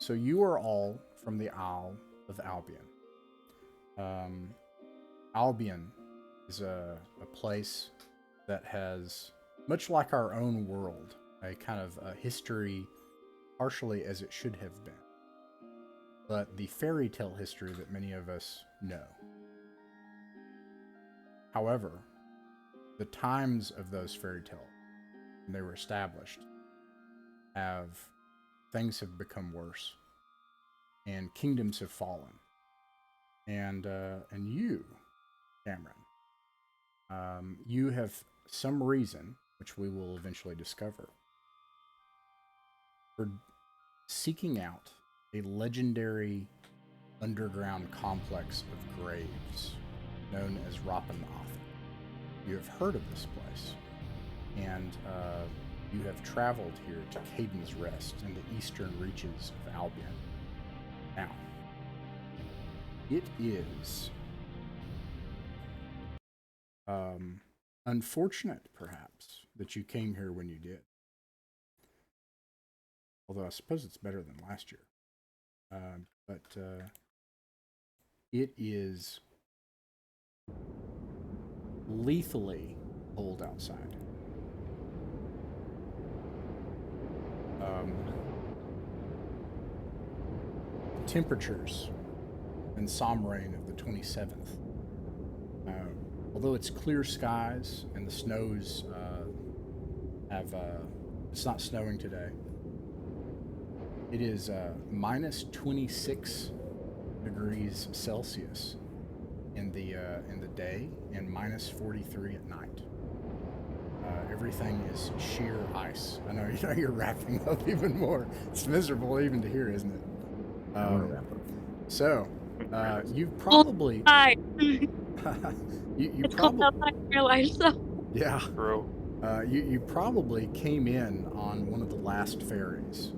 So you are all from the Isle of Albion. Albion is a place that has, much like our own world, a kind of a history partially as it should have been, but the fairy tale history that many of us know. However, the times of those fairy tales, when they were established, things have become worse, and kingdoms have fallen. And you, Cameron, you have some reason, which we will eventually discover, for seeking out a legendary underground complex of graves known as Rappan Athuk. You have heard of this place, and you have traveled here to Caiden's Rest in the eastern reaches of Albion. Now, it is unfortunate, perhaps, that you came here when you did. Although I suppose it's better than last year. But it is lethally cold outside. Temperatures in Somrain of the 27th. Although it's clear skies and the snows it's not snowing today. It is minus 26 degrees Celsius in the day and minus 43 at night. Everything is sheer ice. I know you're wrapping up even more. It's miserable even to hear, isn't it? So, you've probably you probably realized so. Yeah. True. You probably came in on one of the last ferries.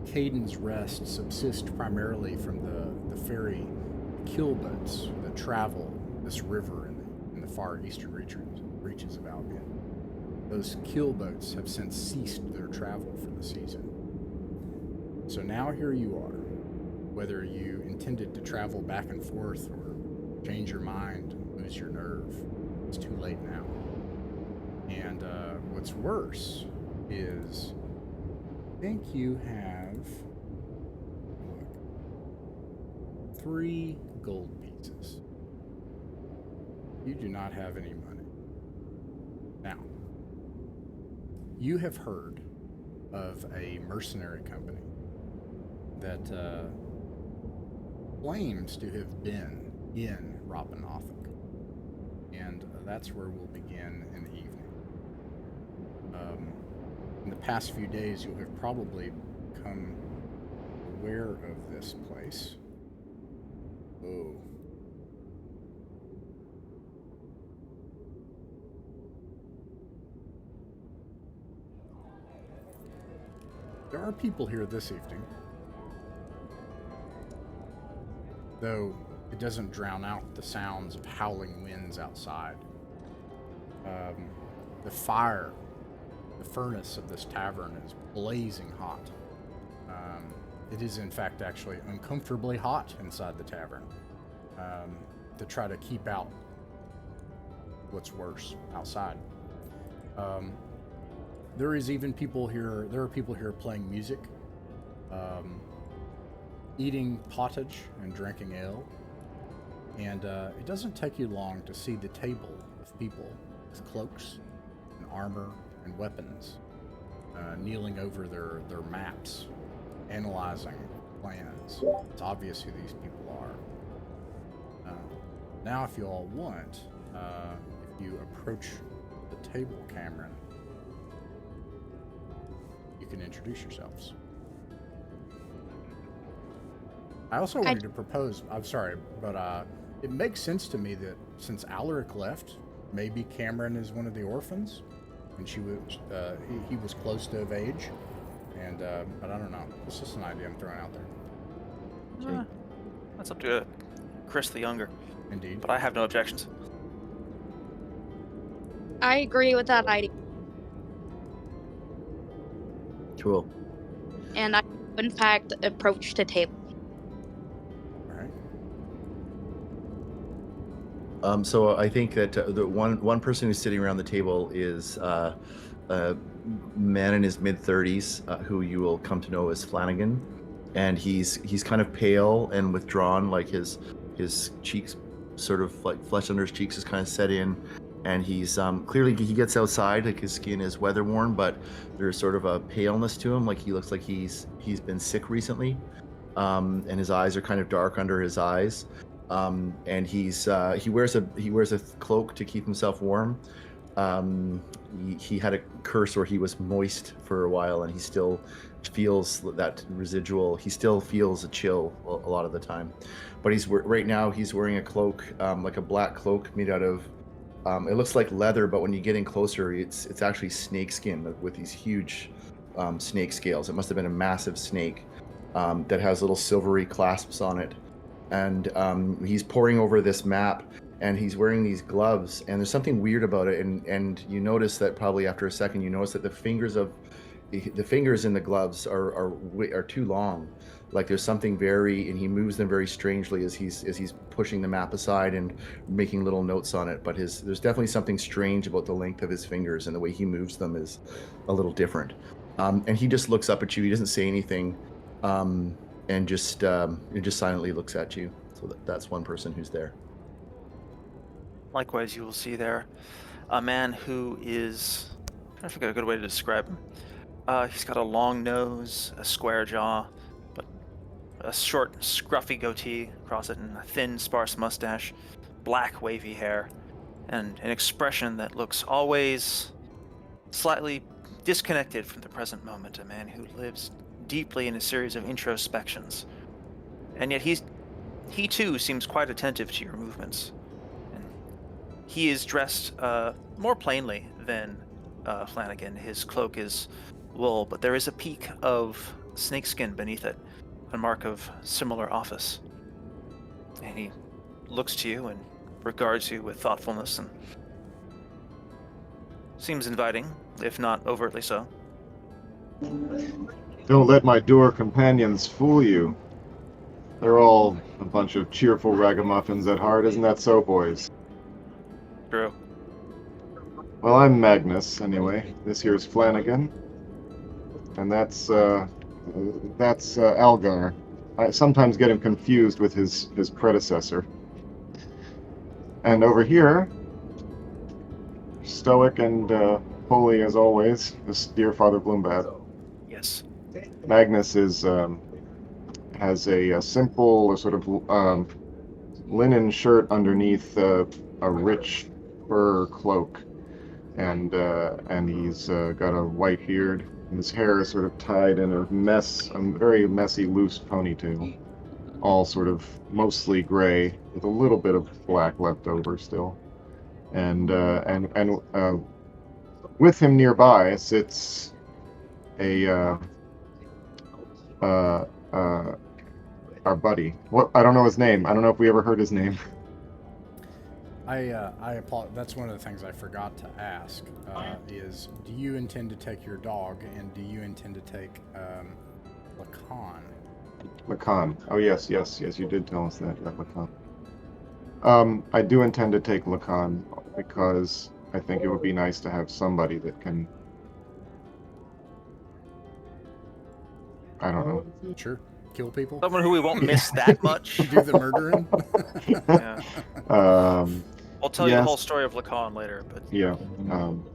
Caiden's Rest subsists primarily from the ferry keelboats that travel this river in the far eastern reaches of Albion. Those keelboats have since ceased their travel for the season. So now here you are. Whether you intended to travel back and forth or change your mind, lose your nerve, it's too late now. And what's worse is, I think you have 3 gold pieces. You do not have any money. Now, you have heard of a mercenary company that claims to have been in Rappan Athuk, and that's where we'll begin in the evening. In the past few days, you have probably become aware of this place. Oh. There are people here this evening, though it doesn't drown out the sounds of howling winds outside. The furnace of this tavern is blazing hot. It is in fact actually uncomfortably hot inside the tavern, to try to keep out what's worse outside. There are people here playing music, eating pottage and drinking ale, and it doesn't take you long to see the table of people with cloaks and armor and weapons, kneeling over their maps, analyzing plans. It's obvious who these people are. Now, if you all want, if you approach the table, Cameron, you can introduce yourselves. I also wanted to propose, I'm sorry, but it makes sense to me that since Alaric left, maybe Cameron is one of the orphans, and he was close to of age, and but I don't know. It's just an idea I'm throwing out there. That's up to Chris the Younger. Indeed. But I have no objections. I agree with that idea. Cool. And I in fact, approach the table. All right. So I think that the one person who's sitting around the table is a man in his mid-30s who you will come to know as Flanagan, and he's kind of pale and withdrawn, like his cheeks sort of like flesh under his cheeks is kind of set in, and he's clearly he gets outside, like his skin is weather worn, but there's sort of a paleness to him, like he looks like he's been sick recently, and his eyes are kind of dark under his eyes. And he wears a cloak to keep himself warm. He had a curse where he was moist for a while, and he still feels that residual. He still feels a chill a lot of the time, but right now he's wearing a cloak, like a black cloak made out of. It looks like leather, but when you get in closer, it's actually snake skin with these huge snake scales. It must have been a massive snake that has little silvery clasps on it. And he's poring over this map, and he's wearing these gloves, and there's something weird about it, and you notice that probably after a second you notice that the fingers in the gloves are too long, like there's something and he moves them very strangely as he's pushing the map aside and making little notes on it, but there's definitely something strange about the length of his fingers, and the way he moves them is a little different. And he just looks up at you. He doesn't say anything. And just silently looks at you. So that's one person who's there. Likewise, you will see there a man who is, I'm trying to figure out a good way to describe him. He's got a long nose, a square jaw, but a short, scruffy goatee across it, and a thin, sparse mustache, black, wavy hair, and an expression that looks always slightly disconnected from the present moment. A man who lives deeply in a series of introspections, and yet he too seems quite attentive to your movements. And he is dressed more plainly than Flanagan. His cloak is wool, but there is a peak of snakeskin beneath it, a mark of similar office. And he looks to you and regards you with thoughtfulness and seems inviting, if not overtly so. Don't let my door companions fool you. They're all a bunch of cheerful ragamuffins at heart, isn't that so, boys? True. Well, I'm Magnus, anyway. This here's Flanagan. And that's Algar. I sometimes get him confused with his predecessor. And over here, stoic and holy as always, is dear Father Bloombad. Yes. Magnus has a simple sort of linen shirt underneath a rich fur cloak, and he's got a white beard, and his hair is sort of tied in a very messy, loose ponytail, all sort of mostly gray with a little bit of black left over still, and with him nearby sits our buddy. What? I don't know his name. I don't know if we ever heard his name. I apologize. That's one of the things I forgot to ask. Is do you intend to take your dog, and do you intend to take Lacan? Lacan. Oh yes, you did tell us that, Lacan. I do intend to take Lacan because I think it would be nice to have somebody that can. I don't know. Sure. Kill people? Someone who we won't miss that much. Do the murdering? Yeah. I'll tell you the yes. whole story of Lacan later, but Yeah.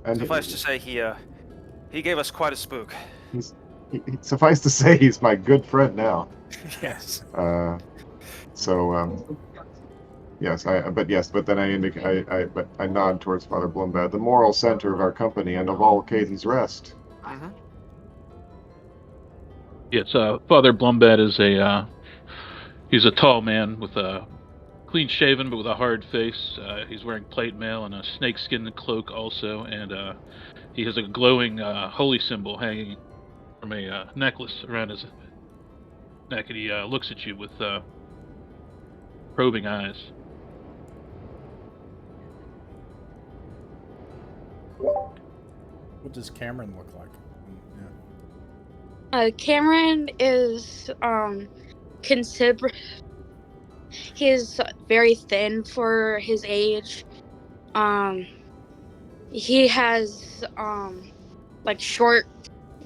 And suffice to say, he gave us quite a spook. Suffice to say, he's my good friend now. Yes. But then I indicate, I nod towards Father Bloombad, the moral center of our company and of all Caden's rest. Mm-hmm. Yes, Father Bloombad is he's a tall man with a clean shaven but with a hard face. He's wearing plate mail and a snakeskin cloak also, and he has a glowing holy symbol hanging from a necklace around his neck, and he looks at you with probing eyes. What does Cameron look like? Yeah. Cameron is consider he's very thin for his age. He has like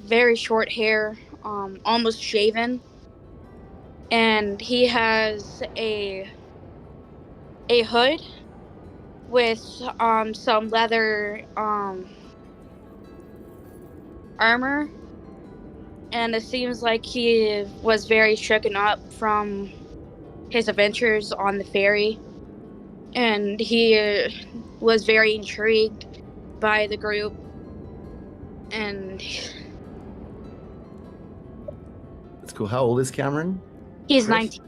very short hair, almost shaven, and he has a hood with some leather armor, and it seems like he was very shaken up from his adventures on the ferry, and he was very intrigued by the group, and That's cool. How old is Cameron? he's Chris? 19.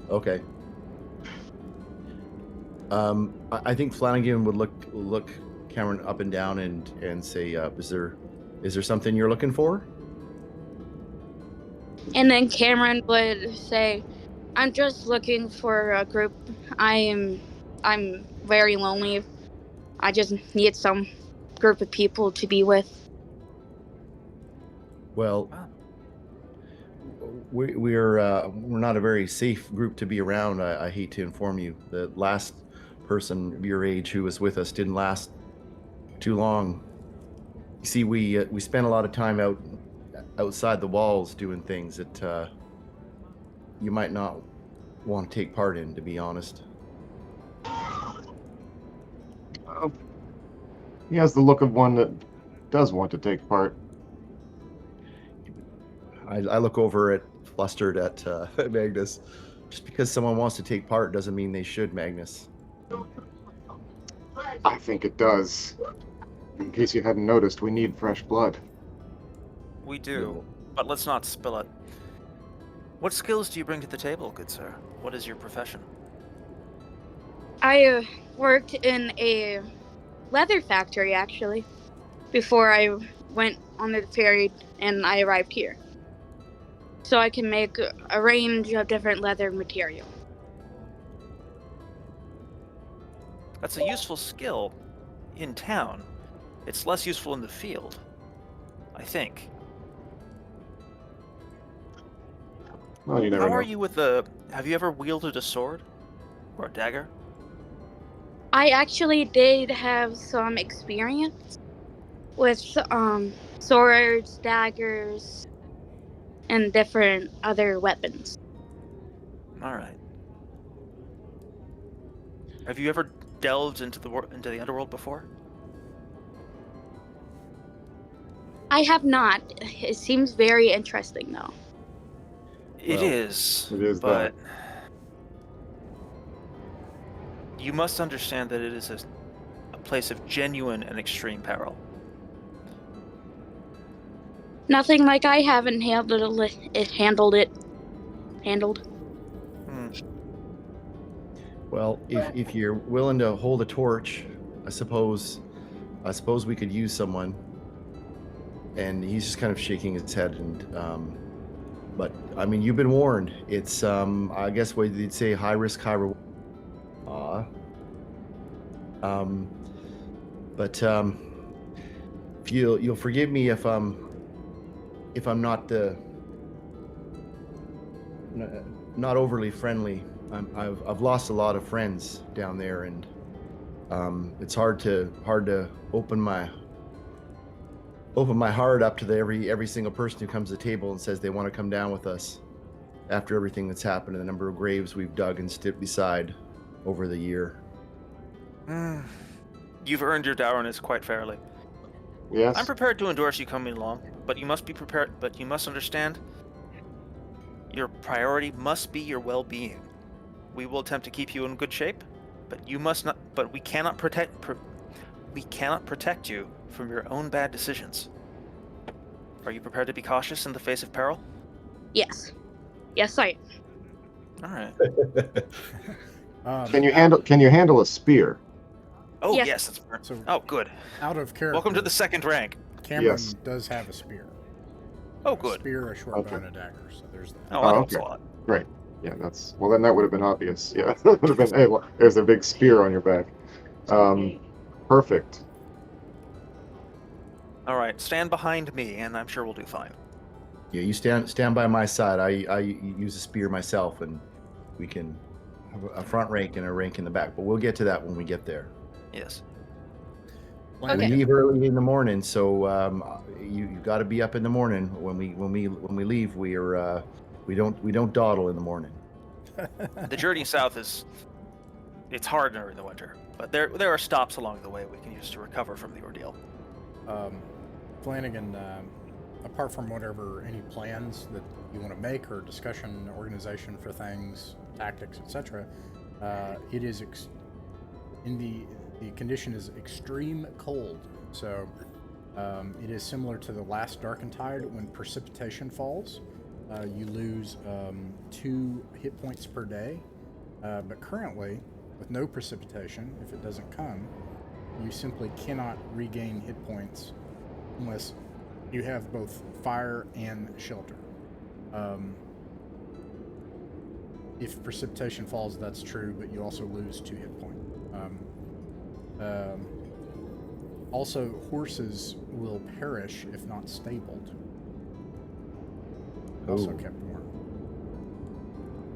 Okay. I think Flanagan would look Cameron up and down and say, is there something you're looking for? And then Cameron would say, I'm just looking for a group. I'm very lonely. I just need some group of people to be with. Well, Wow. we're not a very safe group to be around. I hate to inform you. The last person of your age who was with us didn't last too long. You see, we spent a lot of time outside the walls doing things that you might not want to take part in, to be honest. He has the look of one that does want to take part. I look over at flustered at Magnus. Just because someone wants to take part doesn't mean they should, Magnus. I think it does. In case you hadn't noticed, we need fresh blood. We do, but let's not spill it. What skills do you bring to the table, good sir? What is your profession? I worked in a leather factory, actually, before I went on the ferry and I arrived here. So I can make a range of different leather material. That's a useful skill in town. It's less useful in the field, I think. Well, you never How know. are you with have you ever wielded a sword? Or a dagger? I actually did have some experience with swords, daggers, and different other weapons. Alright. Have you ever delved into the underworld before? I have not. It seems very interesting, though. It Well, is, it is but you must understand that it is a place of genuine and extreme peril. Nothing like I haven't handled it. Well, if you're willing to hold a torch, I suppose we could use someone. And he's just kind of shaking his head, and but I mean, you've been warned. It's I guess what you'd say, high risk, high reward. But if you'll forgive me if I'm not overly friendly. I've lost a lot of friends down there, and it's hard to open my heart up to every single person who comes to the table and says they want to come down with us after everything that's happened and the number of graves we've dug and stood beside over the year. You've earned your dourness quite fairly. Yes. I'm prepared to endorse you coming along, but you must be prepared. But you must understand, your priority must be your well-being. We will attempt to keep you in good shape, but you must not. But we cannot protect you from your own bad decisions. Are you prepared to be cautious in the face of peril? Yes. Yes, I am. All right. Can you handle a spear? Oh Yes. yes, that's So- oh good. Out of character. Welcome to the second rank. Cameron Yes. does have a spear. Oh A good. spear, a short Okay. bow, and a dagger. So there's that. Oh, that Oh, helps a okay. lot. Great. Yeah, then that would have been obvious. Yeah, that would have been, hey, look, there's a big spear on your back. Perfect. All right, stand behind me, and I'm sure we'll do fine. Yeah, you stand by my side. I use a spear myself, and we can have a front rank and a rank in the back. But we'll get to that when we get there. Yes. We Okay. leave early in the morning, so you got to be up in the morning. When we leave, we don't dawdle in the morning. The journey south it's hard during the winter, but there are stops along the way we can use to recover from the ordeal. Flanagan, apart from whatever any plans that you want to make or discussion, organization for things, tactics, etc., it is the condition is extreme cold. So it is similar to the last Darkentide when precipitation falls. You lose 2 hit points per day, but currently, with no precipitation, if it doesn't come, you simply cannot regain hit points unless you have both fire and shelter. If precipitation falls, that's true, but you also lose 2 hit points. Also, horses will perish if not stabled. Also kept warm.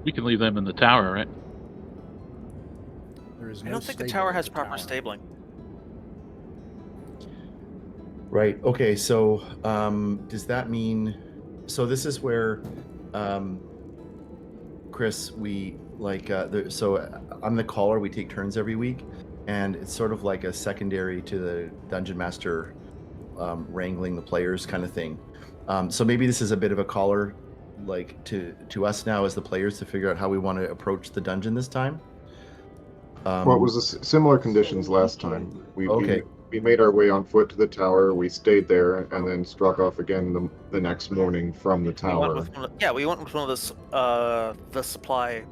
We can leave them in the tower, right? There is I no don't think the stable tower at has the proper tower. stabling. Right. Okay. So, does that mean? So this is where, Chris, we like. So I'm the caller. We take turns every week, and it's sort of like a secondary to the dungeon master, wrangling the players kind of thing. So maybe this is a bit of a caller, like to us now as the players to figure out how we want to approach the dungeon this time. Well, it was similar conditions last time. Okay. We made our way on foot to the tower. We stayed there and then struck off again the next morning from the We went tower. we went with one of the supply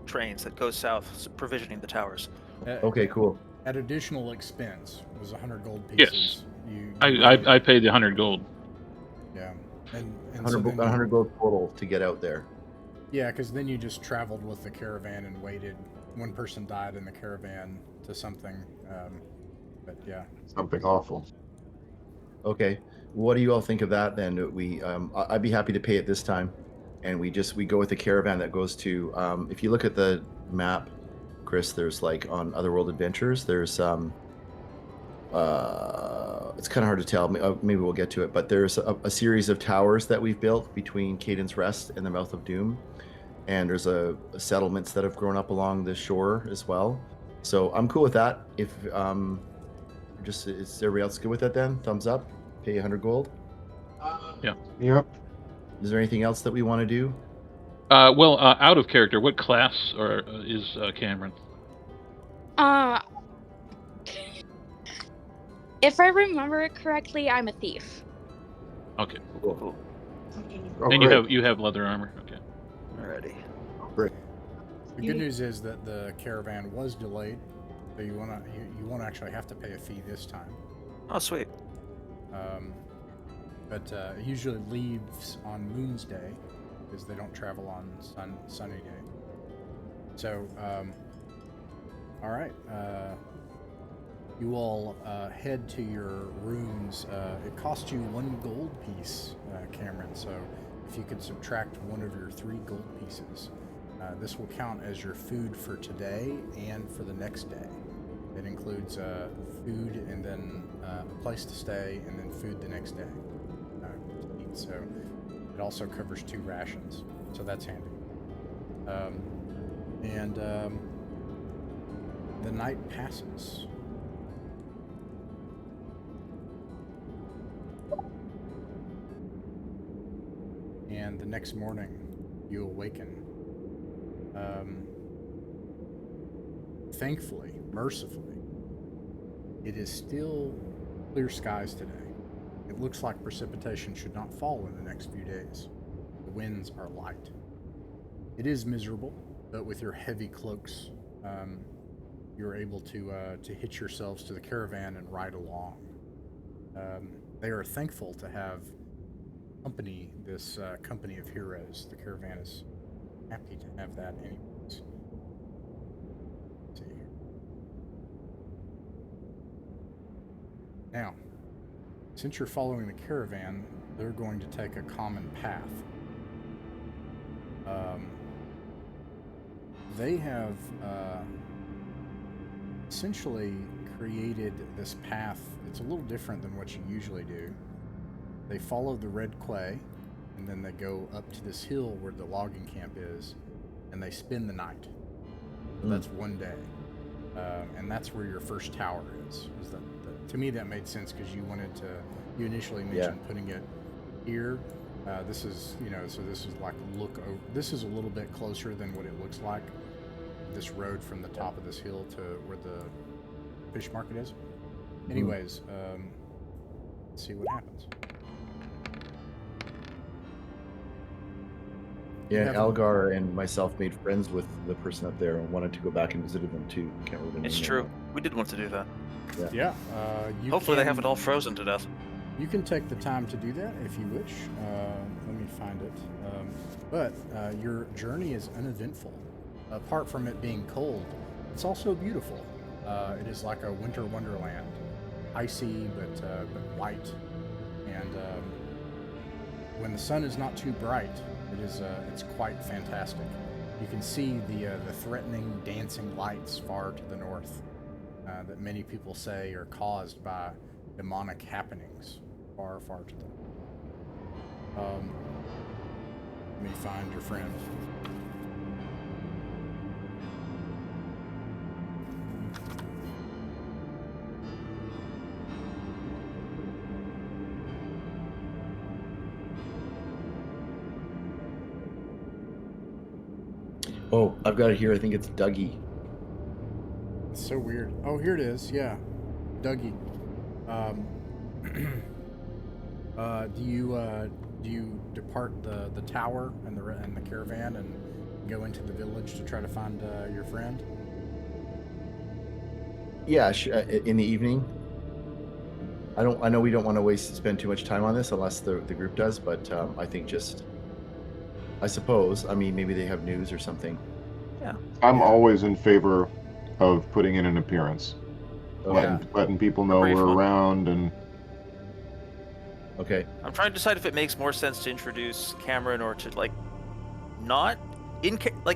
trains that goes south, provisioning the towers. Okay. Cool. At additional expense was 100 gold Yes. pieces. You I paid the 100 gold. yeah, and 100, so then 100 gold total to get out there. yeah, because then you just traveled with the caravan and waited. One person died in the caravan to something, but yeah. Something awful. Okay. What do you all think of that then? I'd be happy to pay it this time, and we go with the caravan that goes to. If you look at the map, Chris, there's like on Otherworld Adventures, there's it's kind of hard to tell. Maybe we'll get to it, but there's a series of towers that we've built between Caden's Rest and the Mouth of Doom, and there's settlements that have grown up along the shore as well. So I'm cool with that. If is everybody else good with that then? Thumbs up. Pay 100 gold. Yeah. Yep. Is there anything else that we want to do? Well, out of character, what class is Cameron? If I remember it correctly, I'm a thief. Okay. Cool. Oh, And great. you have leather armor. Okay. Alrighty. Great. The good news is that the caravan was delayed, so you won't actually have to pay a fee this time. Oh, sweet. But it usually leaves on Moon's Day because they don't travel on sunny day. So, all right. You all head to your rooms. It costs you 1 gold piece, Cameron. So if you could subtract one of your 3 gold pieces, this will count as your food for today and for the next day. It includes food and then a place to stay and then food the next day to eat. So it also covers 2 rations. So that's handy. The night passes. And the next morning, you awaken. Thankfully, mercifully, it is still clear skies today. It looks like precipitation should not fall in the next few days. The winds are light. It is miserable, but with your heavy cloaks, you're able to hitch yourselves to the caravan and ride along. They are thankful to have company, this company of heroes. The caravan is happy to have that anyways. Let's see here. Now, since you're following the caravan, they're going to take a common path. They have essentially created this path. It's a little different than what you usually do. They follow the red quay, and then they go up to this hill where the logging camp is, and they spend the night. So that's one day. And that's where your first tower is. To me, that made sense because you initially mentioned putting it here. This is, so this is like this is a little bit closer than what it looks like. This road from the top of this hill to where the fish market is. Anyways, let's see what happens. Yeah, Algar and myself made friends with the person up there and wanted to go back and visit them too. Can't remember. It's true. We did want to do that. Yeah. Hopefully they have it all frozen to death. You can take the time to do that if you wish. Let me find it. But your journey is uneventful. Apart from it being cold, it's also beautiful. It is like a winter wonderland. Icy, but white. And when the sun is not too bright, it's quite fantastic. You can see the threatening dancing lights far to the north that many people say are caused by demonic happenings far, far to the north. Let me find your friend. Oh, I've got it here. I think it's Dougie. It's so weird. Oh, here it is. Yeah, Dougie. Do you depart the tower and the caravan and go into the village to try to find your friend? Yeah, in the evening. I know we don't want to spend too much time on this unless the group does, but I think I suppose. I mean, maybe they have news or something. Yeah. I'm always in favor of putting in an appearance. Yeah. Letting people know Very we're fun. around and... Okay. I'm trying to decide if it makes more sense to introduce Cameron or to not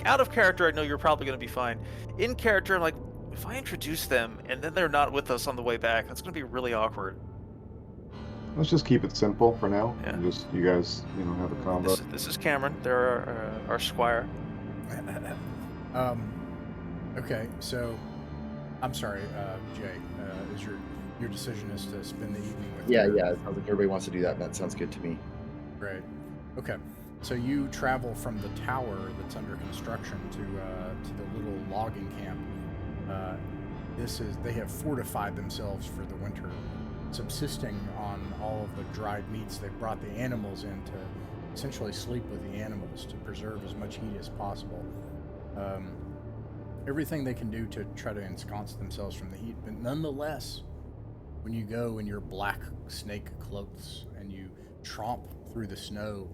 out of character. I know you're probably going to be fine. In character, I'm like, if I introduce them and then they're not with us on the way back, that's going to be really awkward. Let's just keep it simple for now. Yeah. And just you guys, have a combo. This is Cameron. They're our squire. Okay, so I'm sorry, Jay. Is your decision is to spend the evening with? Yeah. It sounds like everybody wants to do that. That sounds good to me. Great. Okay, so you travel from the tower that's under construction to the little logging camp. They have fortified themselves for the winter, subsisting on all of the dried meats. They've brought the animals in to essentially sleep with the animals to preserve as much heat as possible. Everything they can do to try to ensconce themselves from the heat, but nonetheless, when you go in your black snake cloaks and you tromp through the snow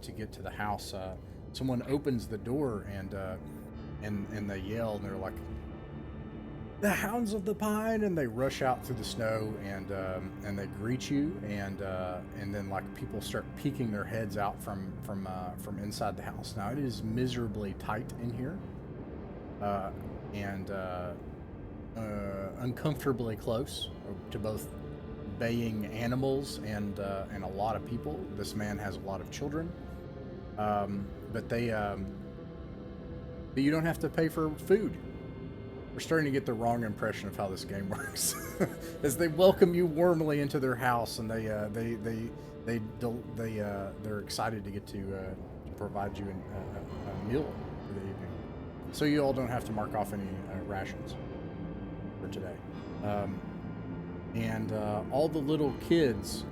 to get to the house, someone opens the door and they yell and they're like, "The Hounds of the Pine!" and they rush out through the snow and they greet you and then people start peeking their heads out from inside the house. Now it is miserably tight in here, and uncomfortably close to both baying animals and a lot of people. This man has a lot of children, but you don't have to pay for food. We're starting to get the wrong impression of how this game works, as they welcome you warmly into their house, and they're excited to get to provide you a meal for the evening. So you all don't have to mark off any rations for today, and all the little kids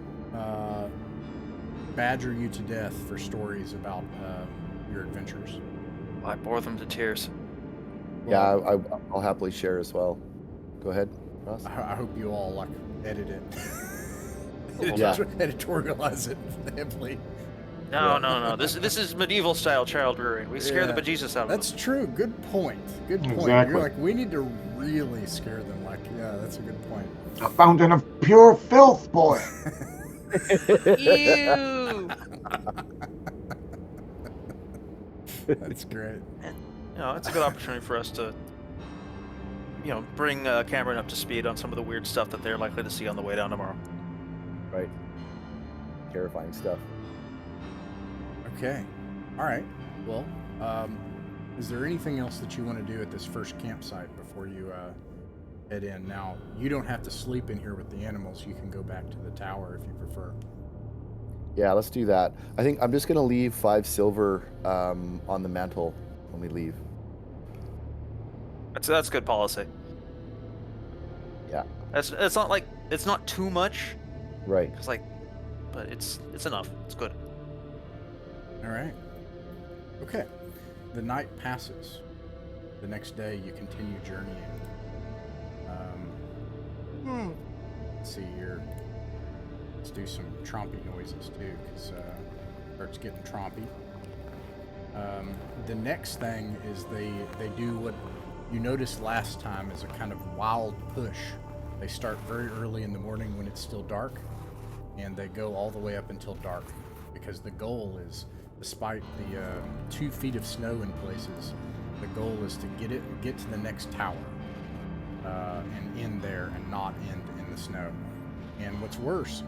badger you to death for stories about your adventures. I bore them to tears. Yeah, I'll happily share as well. Go ahead, Ross. I hope you all edit it. Yeah. Editorialize it heavily. No. This is medieval style child rearing. We scare the bejesus out of them. That's true. Good point. Exactly. You're like, we need to really scare them. Like, yeah, that's a good point. A fountain of pure filth, boy. Ew. That's great. And, it's a good opportunity for us to, bring Cameron up to speed on some of the weird stuff that they're likely to see on the way down tomorrow. Right. Terrifying stuff. Okay. All right. Well, is there anything else that you want to do at this first campsite before you head in? Now, you don't have to sleep in here with the animals. You can go back to the tower if you prefer. Yeah, let's do that. I think I'm just going to leave 5 silver on the mantle when we leave. That's good policy. Yeah. It's not like it's not too much. Right. It's but it's enough. It's good. All right. Okay. The night passes. The next day, you continue journeying. Let's see here. Let's do some trompy noises too, because it starts getting trompy. The next thing is they do what you noticed last time is a kind of wild push. They start very early in the morning when it's still dark, and they go all the way up until dark, because the goal is, despite the 2 feet of snow in places, the goal is to get to the next tower and end there and not end in the snow. And what's worse,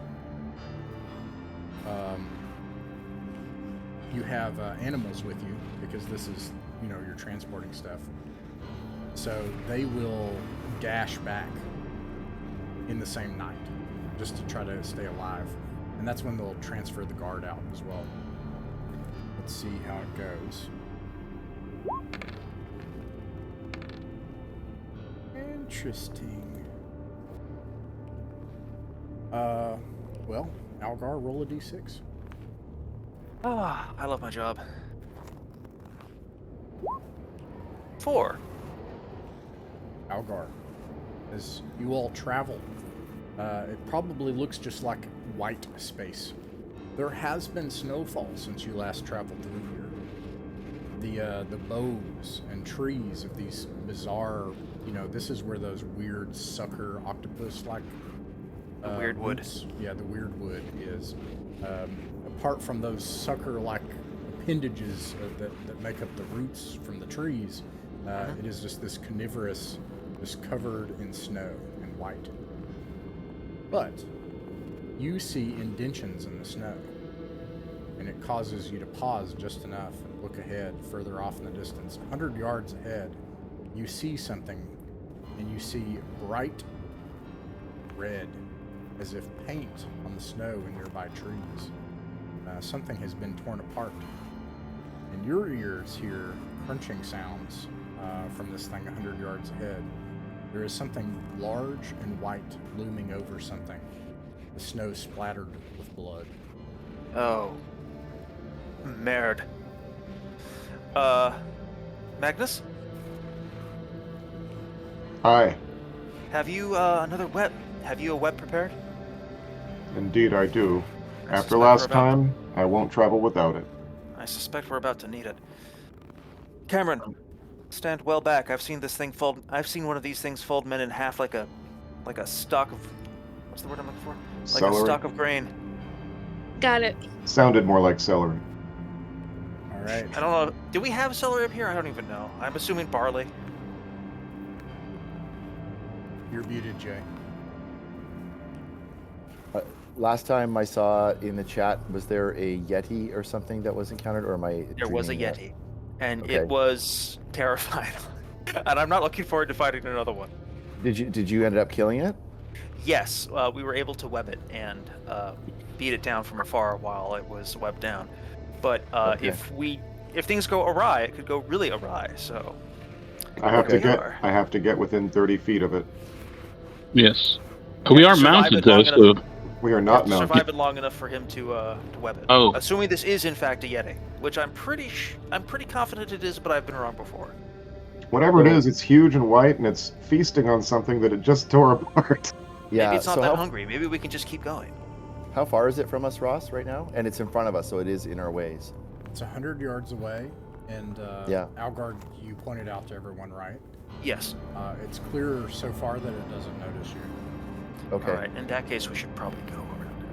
you have animals with you, because this is, you're transporting stuff. So they will dash back in the same night just to try to stay alive. And that's when they'll transfer the guard out as well. Let's see how it goes. Interesting. Well, Algar, roll a d6. I love my job. 4. Algar, as you all travel, it probably looks just like white space. There has been snowfall since you last traveled through here. The boughs and trees of these bizarre, this is where those weird sucker octopus-like weird wood. roots, the weird wood is. Apart from those sucker-like appendages that make up the roots from the trees, it is just this carnivorous, just covered in snow and white. But you see indentions in the snow, and it causes you to pause just enough and look ahead, further off in the distance. 100 yards ahead, you see something, and you see bright red, as if paint on the snow in nearby trees. Something has been torn apart. And your ears hear crunching sounds from this thing 100 yards ahead. There is something large and white looming over something. The snow splattered with blood. Oh. Merd. Magnus? Hi. Have you another web? Have you a web prepared? Indeed I do. I After suspect last we're about time, I won't travel without it. I suspect we're about to need it. Cameron, stand well back. I've seen this thing fold. I've seen one of these things fold men in half like a stalk of. What's the word I'm looking for? Like Celery? a stalk of grain. Got it. Sounded more like celery. All right. I don't know. Do we have celery up here? I don't even know. I'm assuming barley. You're muted, Jay. Last time I saw in the chat, was there a Yeti or something that was encountered, or am I There was a dreaming that? Yeti, and Okay. it was terrifying. And I'm not looking forward to fighting another one. Did you end up killing it? Yes, we were able to web it and beat it down from afar while it was webbed down. But Okay. if things go awry, it could go really awry. So I have Okay. to get within 30 feet of it. Yes. We are survive mounted it though, long so We are you not have to mounted. survive it long enough for him to web it. Oh. Assuming this is in fact a Yeti, which I'm pretty confident it is, but I've been wrong before. Whatever it is, it's huge and white, and it's feasting on something that it just tore apart. Yeah. Maybe it's not so that how, hungry. Maybe we can just keep going. how far is it from us, Ross, right now? And it's in front of us, so it is in our ways. It's 100 yards away, and Yeah. Algar, you pointed out to everyone, right? Yes. It's clear so far that it doesn't notice you. Okay. All right. In that case, we should probably go around it.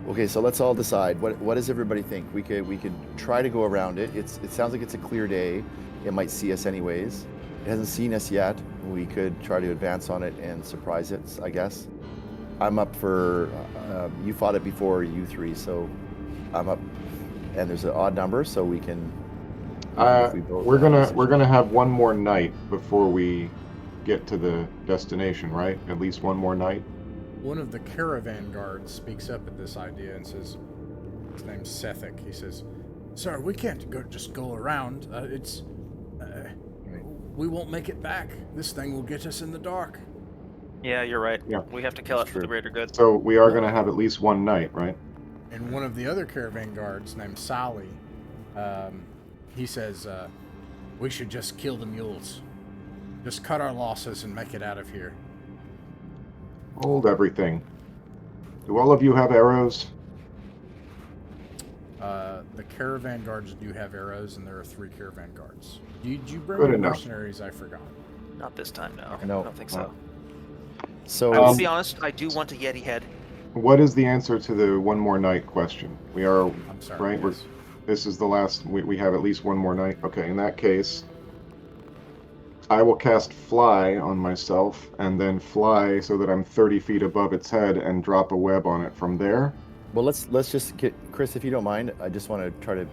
Okay, so let's all decide. What does everybody think? We could try to go around it. It sounds like it's a clear day. It might see us anyways. It hasn't seen us yet. We could try to advance on it and surprise it, I guess. I'm up for. You fought it before, you three, so I'm up. And there's an odd number, so we can. We're gonna have one more night before we get to the destination, right? At least one more night. One of the caravan guards speaks up at this idea and says, his name's Sethic. He says, "Sir, we can't just go around. We won't make it back. This thing will get us in the dark." Yeah, you're right. Yeah. We have to kill That's it for the true. greater good. So we are gonna have at least one night, right? And one of the other caravan guards, named Sally, he says, "We should just kill the mules. Just cut our losses and make it out of here." Hold everything. Do all of you have arrows? The caravan guards do have arrows, and there are 3 caravan guards. Did you bring Good any enough. mercenaries? I forgot. Not this time, no. No. I don't think so. So I will be honest, I do want a Yeti head. What is the answer to the one more night question? We are I'm sorry. right. yes. This is the last. We have at least one more night. Okay, in that case, I will cast Fly on myself and then fly so that I'm 30 feet above its head and drop a web on it from there. well, let's just get Chris, if you don't mind. I just want to try to.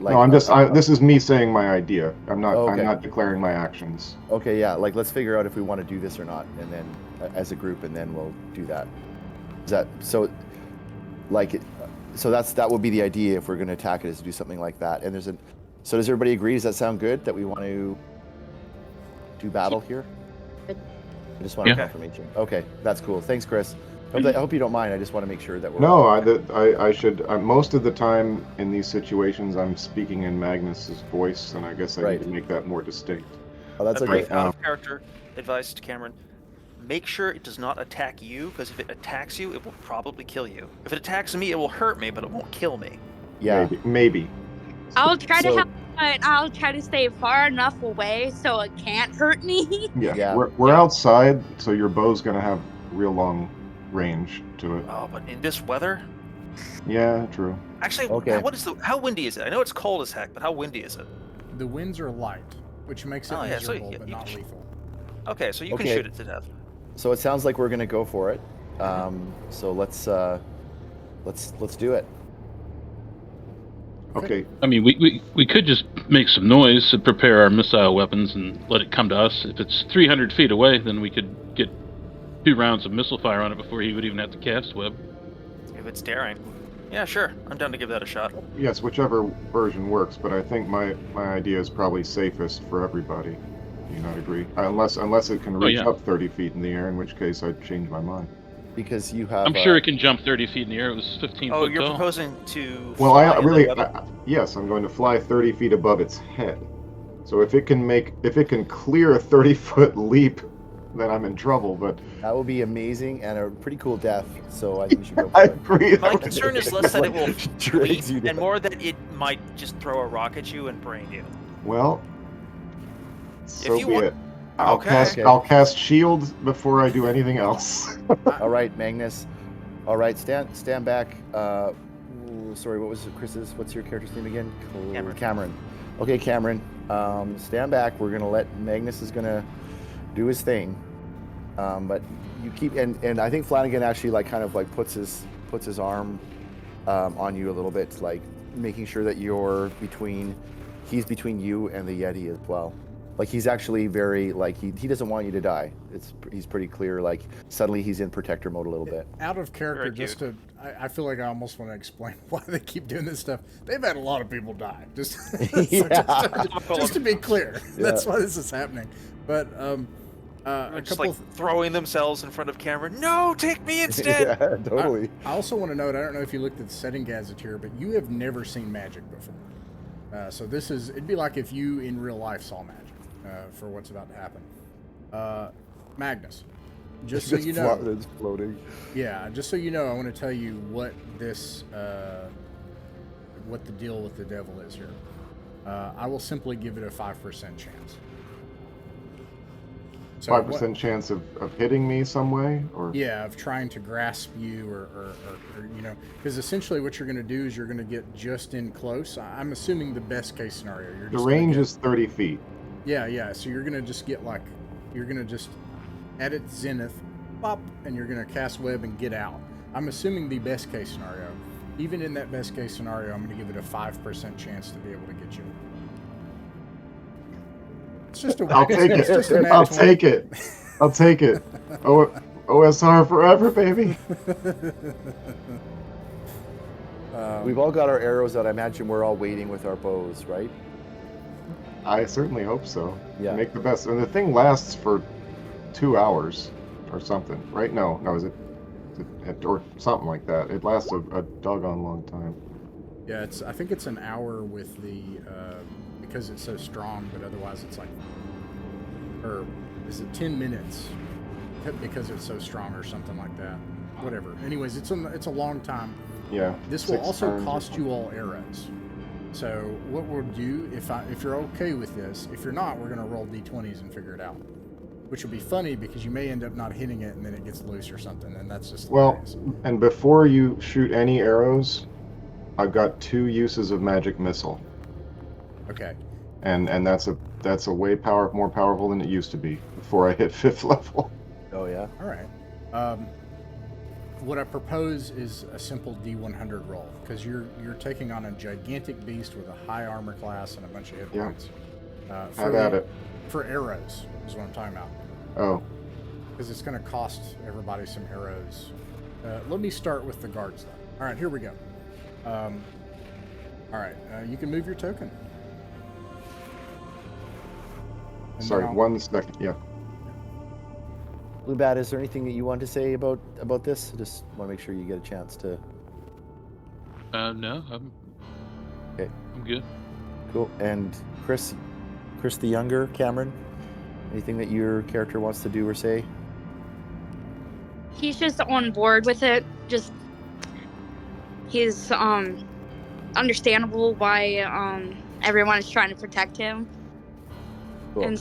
No, I'm just. This is me saying my idea. I'm not. Oh, I'm okay. not declaring my actions. Okay, yeah. Let's figure out if we want to do this or not, and then as a group, and then we'll do that. Is that so? So that would be the idea if we're going to attack it, is to do something like that. And so does everybody agree? Does that sound good? That we want to do battle here? Good. I just want Yeah. confirmation. Okay, that's cool. Thanks, Chris. I hope you don't mind. I just want to make sure that we're. No, I should. Most of the time in these situations, I'm speaking in Magnus's voice, and I guess I Right. need to make that more distinct. Oh, that's A okay. brief out of character advice to Cameron. Make sure it does not attack you, because if it attacks you, it will probably kill you. If it attacks me, it will hurt me, but it won't kill me. Yeah. Maybe. I'll try to So- help, but I'll try to stay far enough away so it can't hurt me. Yeah. Yeah. We're outside, so your bow's gonna have real long range to it. Oh, but in this weather? Yeah, true. Actually, Okay. how windy is it? I know it's cold as heck, but how windy is it? The winds are light, which makes it Oh, yeah, so miserable, you- but you not can- lethal. Okay, so you can Okay. shoot it to death. So it sounds like we're going to go for it. So let's do it. Okay. I mean, we could just make some noise to prepare our missile weapons and let it come to us. If it's 300 feet away, then we could get 2 rounds of missile fire on it before he would even have to cast web. If it's daring. Yeah, sure. I'm down to give that a shot. Yes, whichever version works, but I think my idea is probably safest for everybody. Do you not agree? Unless it can reach yeah. up 30 feet in the air, in which case I'd change my mind. Because you have. I'm sure it can jump 30 feet in the air. It was 15 Oh, foot you're tall. proposing to Well, fly I in the really, weather? yes, I'm going to fly 30 feet above its head. So if it can clear a 30-foot leap, then I'm in trouble. But That would be amazing and a pretty cool death. So I think we should go for I it. agree. My concern is less that it will Drags you leap, down. and more that it might just throw a rock at you and brain you. Well, so you be want- it. I'll Okay. I'll cast shield before I do anything else. All right, Magnus. All right, stand back. Sorry, what was Chris's? What's your character's name again? Cameron. Okay, Cameron. Stand back. We're gonna let Magnus is gonna do his thing. But you keep and I think Flanagan actually kind of puts his arm on you a little bit, like making sure that he's between you and the Yeti as well. Like he's actually very he doesn't want you to die. He's pretty clear. Like suddenly he's in protector mode a little bit. Out of character, Very I feel like I almost want to explain why they keep doing this stuff. They've had a lot of people die. Just to be clear, that's why this is happening. But a Just couple. throwing themselves in front of camera. No, take me instead. Yeah, totally. I also want to note, I don't know if you looked at the setting gazetteer, but you have never seen magic before. So it'd be like if you in real life saw magic for what's about to happen. Magnus, just so you know, It's floating. yeah, just so you know, I want to tell you what what the deal with the devil is here. I will simply give it a 5% chance. So 5% chance of hitting me some way, or Yeah, of trying to grasp you, or because essentially what you're going to do is you're going to get just in close. I'm assuming the best case scenario. You're the just gonna range get- is 30 feet. Yeah. So you're going to just get you're going to just at its zenith, pop, and you're going to cast web and get out. I'm assuming the best case scenario. Even in that best case scenario, I'm going to give it a 5% chance to be able to get you. It's just a. I'll take it's it. just a nat I'll 20. take it. I'll take it. OSR forever, baby. We've all got our arrows out. I imagine we're all waiting with our bows, right? I certainly hope so. Yeah. Make the best. And the thing lasts for 2 hours or something, right? No, is it or something like that. It lasts a doggone long time. Yeah, I think it's an hour with the because it's so strong, but otherwise it's or is it 10 minutes because it's so strong or something like that. Whatever. Anyways, it's a long time. Yeah. This will 6 also turns or cost you all arrows. So what we'll do if you're okay with this, if you're not, we're gonna roll d20s and figure it out. Which will be funny because you may end up not hitting it and then it gets loose or something, and that's just hilarious. And before you shoot any arrows, I've got 2 uses of magic missile, Okay. and that's a way more powerful than it used to be before I hit 5th level. Oh yeah. All right. What I propose is a simple D100 roll because you're taking on a gigantic beast with a high armor class and a bunch of hit Yeah. points. Have at it. For arrows is what I'm talking about. Oh, Because it's going to cost everybody some arrows. Let me start with the guards though. All right, here we go. All right, you can move your token. And sorry. then I'll- 1 second. Yeah. Blue Bat, is there anything that you want to say about this? I just want to make sure you get a chance to. No, Okay. I'm good. Cool. And Chris the Younger, Cameron, anything that your character wants to do or say? He's just on board with it. Just he's understandable why everyone is trying to protect him. Cool. And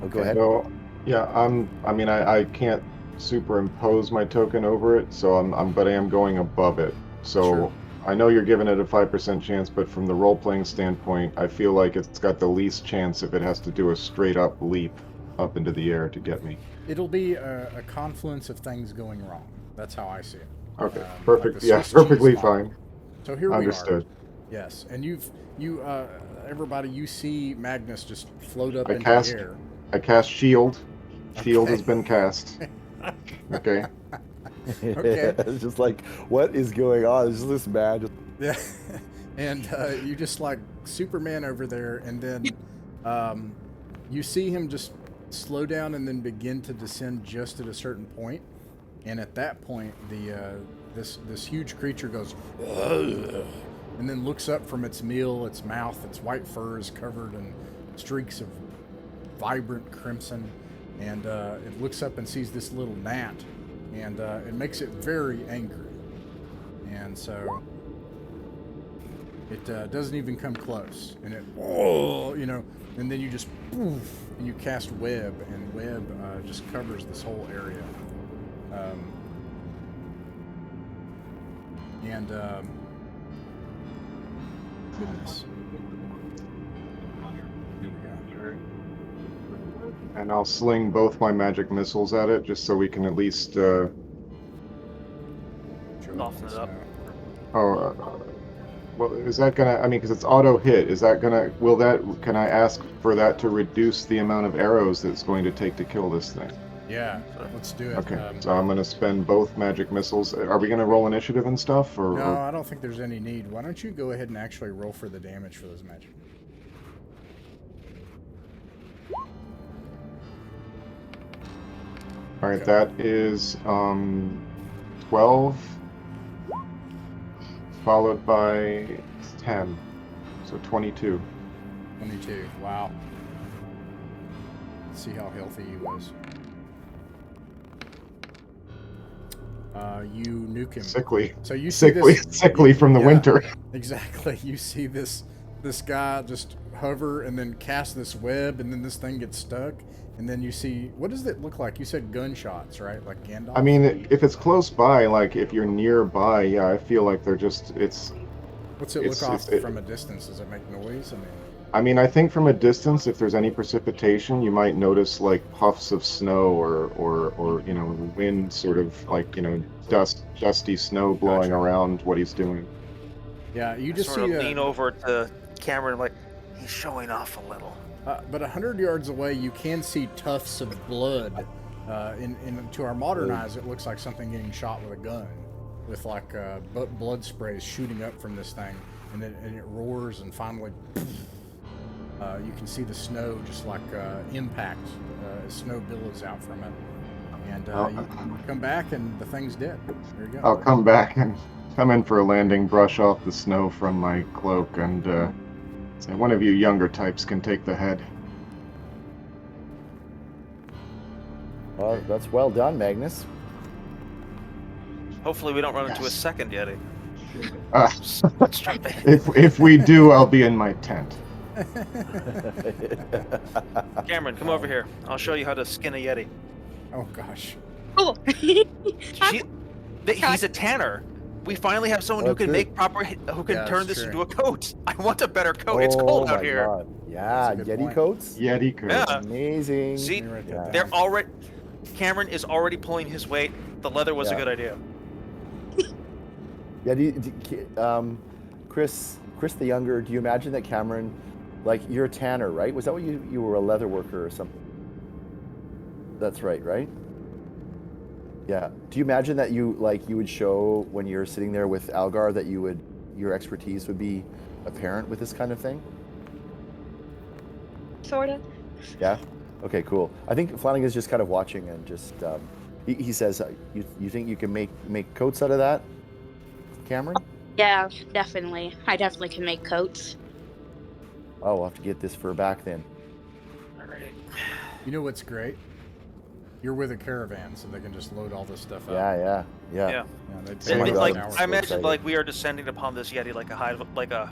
Oh, go ahead. So, yeah, I can't superimpose my token over it, so but I am going above it. So Sure. I know you're giving it a 5% chance, but from the role-playing standpoint, I feel like it's got the least chance if it has to do a straight-up leap up into the air to get me. It'll be a confluence of things going wrong. That's how I see it. Okay, Like perfect. the Yeah, Swiss perfectly cheese model. fine. So here Understood. we are. Yes, and everybody, you see Magnus just float up I into cast- the air. I cast shield. Shield Okay. has been cast. Okay. Okay. It's just like, what is going on? It's just this man. Just... Yeah, and you just like Superman over there, and then you see him just slow down and then begin to descend just at a certain point, and at that point, this huge creature goes, and then looks up from its meal, its mouth, its white fur is covered in streaks of vibrant crimson, and it looks up and sees this little gnat, and it makes it very angry, and so it doesn't even come close, and it, and then you just poof, and you cast web, and web just covers this whole area, goodness. Here we go. And I'll sling both my magic missiles at it, just so we can at least. Soften it up. Well, is that gonna? I mean, because it's auto hit. Is that gonna? Can I ask for that to reduce the amount of arrows that it's going to take to kill this thing? Yeah, let's do it. Okay, so I'm gonna spend both magic missiles. Are we gonna roll initiative and stuff, or? No, I don't think there's any need. Why don't you go ahead and actually roll for the damage for those magic? All right, that is 12, followed by 10, so 22. 22. Wow. Let's see how healthy he was. You nuke him. Sickly. So you see Sickly, this, sickly from the yeah, winter. Exactly. You see this this guy just hover and then cast this web, and then this thing gets stuck, and then you see, what does it look like? You said gunshots, right? Like Gandalf? I mean, if it's close by, like if you're nearby, yeah, I feel like they're just, What's it look it's- off it- from a distance? Does it make noise? I think from a distance, if there's any precipitation, you might notice like puffs of snow or you know, wind sort of like, you know, dusty snow blowing Gotcha. around what he's doing. Yeah, you I just sort see of lean over to Cameron like, he's showing off a little. but 100 yards away, you can see tufts of blood. To our modern eyes, it looks like something getting shot with a gun, with like blood sprays shooting up from this thing, and it roars, and finally, you can see the snow just like impact as snow billows out from it, and you come back, and the thing's dead. There you go. I'll come back and come in for a landing, brush off the snow from my cloak, and say one of you younger types can take the head. Well, that's well done, Magnus. Hopefully we don't run into a second Yeti. Uh, Let's jump in. if we do, I'll be in my tent. Cameron, come over here. I'll show you how to skin a Yeti. Oh gosh. Cool. He's a tanner. We finally have someone who That's can it. make who can Yeah, turn that's this true. into a coat. I want a better coat. It's cold out my here. God. Yeah, That's a good Yeti point. coats. Yeti coat. Yeah. Amazing. See, Let me write that Yeah. down. they're already. Cameron is already pulling his weight. The leather was a Yeah. good idea. Yeah, Chris the younger, do you imagine that Cameron, like, you're a tanner, right? Was that what you were a leather worker or something? That's right? Yeah. Do you imagine that you would show when you're sitting there with Algar that your expertise would be apparent with this kind of thing? Sort of. Yeah. Okay, cool. I think Flanagan's just kind of watching and just he says, "You think you can make coats out of that, Cameron?" Yeah, definitely. I definitely can make coats. Oh, we'll have to get this fur back then. All right. You know what's great? You're with a caravan, so they can just load all this stuff up. Yeah. Yeah. Yeah, they'd Oh save my And, us God, like an I'm hour. I so imagine, excited. like we are descending upon this Yeti like a hive, like a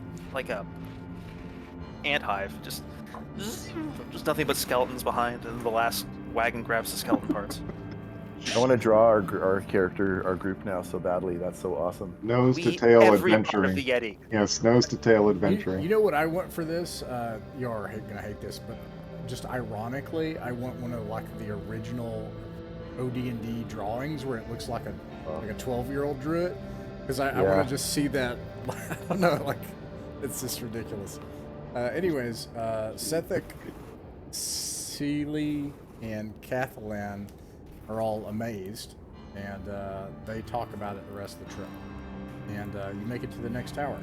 ant hive. Just nothing but skeletons behind, and the last wagon grabs the skeleton parts. I want to draw our group now so badly. That's so awesome. Nose We to eat tail every part of adventuring. the Yeti. Yes, nose to tail adventuring. You know what I want for this? You are gonna hate this, but just ironically, I want one of like the original OD&D drawings where it looks like a 12-year-old drew it, because I Yeah. want to just see that. I don't know, like it's just ridiculous. Anyways, Sethik, Seely, and Kathleen are all amazed, and they talk about it the rest of the trip. And you make it to the next tower.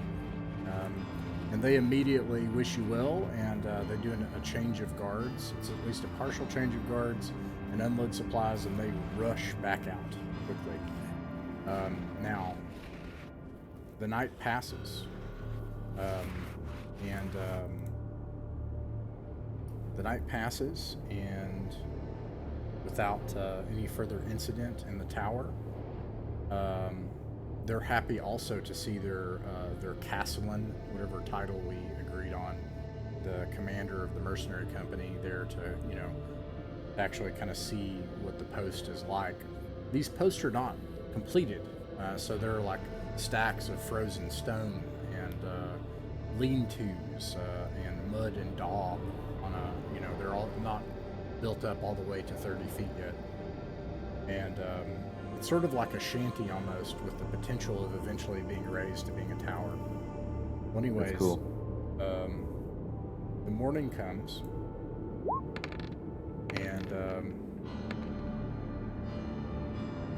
And they immediately wish you well, and they do a change of guards. It's at least a partial change of guards, and unload supplies, and they rush back out quickly. Now, the night passes, and without any further incident in the tower, they're happy also to see their castellan, whatever title we agreed on, the commander of the mercenary company, there to actually kind of see what the post is like. These posts are not completed, so they're like stacks of frozen stone and lean-tos and mud and daub on a they're all not built up all the way to 30 feet yet, and it's sort of like a shanty almost, with the potential of eventually being raised to being a tower. Well, anyways, That's cool. The morning comes, and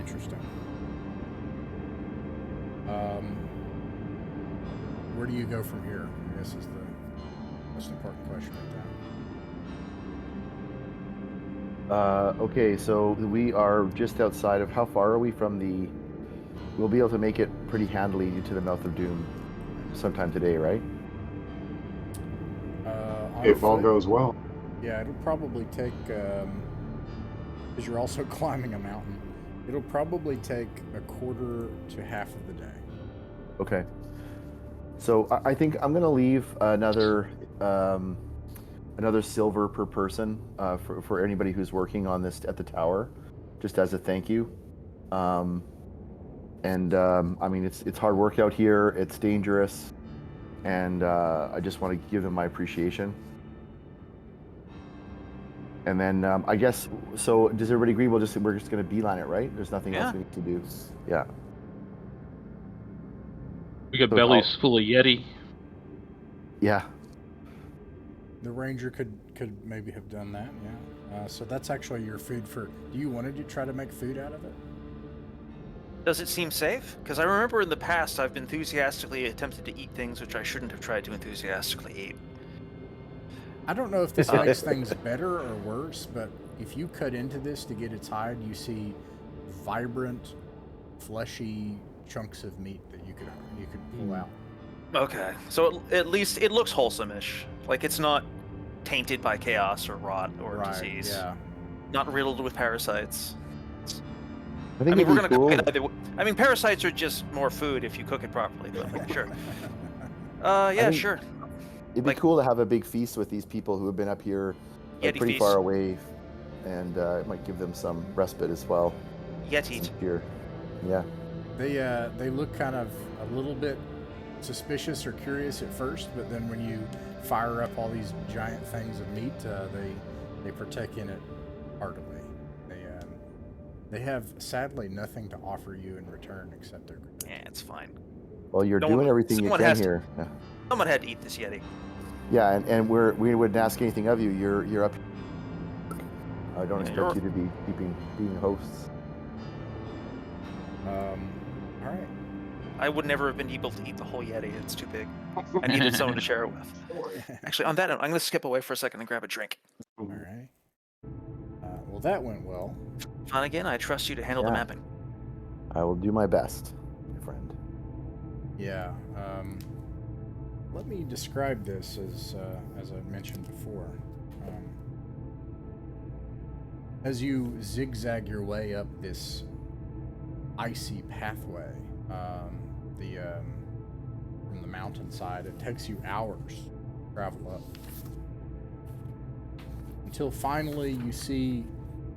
interesting. Where do you go from here? I guess is the most important question right now. Okay, so we are just outside of. How far are we from the? We'll be able to make it pretty handily to the mouth of doom sometime today, right? On If all foot? goes well. Yeah, it'll probably take, because you're also climbing a mountain, it'll probably take a quarter to half of the day. Okay. So I think I'm gonna leave another silver per person for anybody who's working on this at the tower, just as a thank you. I mean, it's hard work out here. It's dangerous, and I just want to give them my appreciation. And then I guess so. Does everybody agree? We're just gonna beeline it, right? There's nothing else we need to do. Yeah. We got So bellies full of Yeti. Yeah. The ranger could maybe have done that, yeah. So that's actually your food for... Do you want to try to make food out of it? Does it seem safe? Because I remember in the past I've enthusiastically attempted to eat things which I shouldn't have tried to enthusiastically eat. I don't know if this makes things better or worse, but if you cut into this to get its hide, you see vibrant, fleshy chunks of meat that you could pull out. Okay, so at least it looks wholesome-ish. Like it's not tainted by chaos or rot or disease. Yeah. Not riddled with parasites. I think it'd be cool. I mean, parasites are just more food if you cook it properly. But like, sure. Sure. It'd be cool to have a big feast with these people who have been up here pretty far away, and it might give them some respite as well. Yeti. Here. Yeah. They look kind of a little bit suspicious or curious at first, but then when you fire up all these giant things of meat, they partake in it heartily. They have sadly nothing to offer you in return except their credit. Yeah, it's fine. Well, you're doing everything you can here. Someone had to eat this Yeti. Yeah, and we wouldn't ask anything of you. You're up. I don't expect you to be being hosts. All right. I would never have been able to eat the whole Yeti. It's too big. I needed someone to share it with. Actually, on that note, I'm going to skip away for a second and grab a drink. All right. Well, that went well. Flanagan, I trust you to handle the mapping. I will do my best, my friend. Yeah. Let me describe this as I mentioned before. As you zigzag your way up this icy pathway, from the mountainside, it takes you hours to travel up. Until finally you see,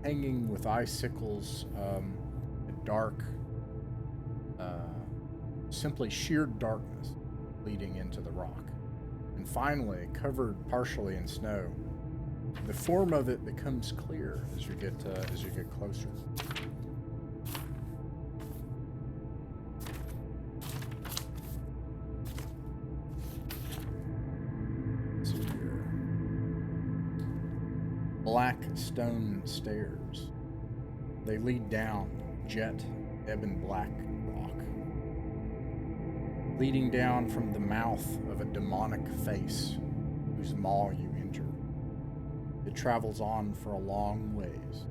hanging with icicles, a dark, simply sheer darkness leading into the rock. And finally, covered partially in snow, the form of it becomes clear as you get closer. Let's see here. Black stone stairs. They lead down jet ebon black rock, leading down from the mouth of a demonic face whose maw you enter. It travels on for a long ways.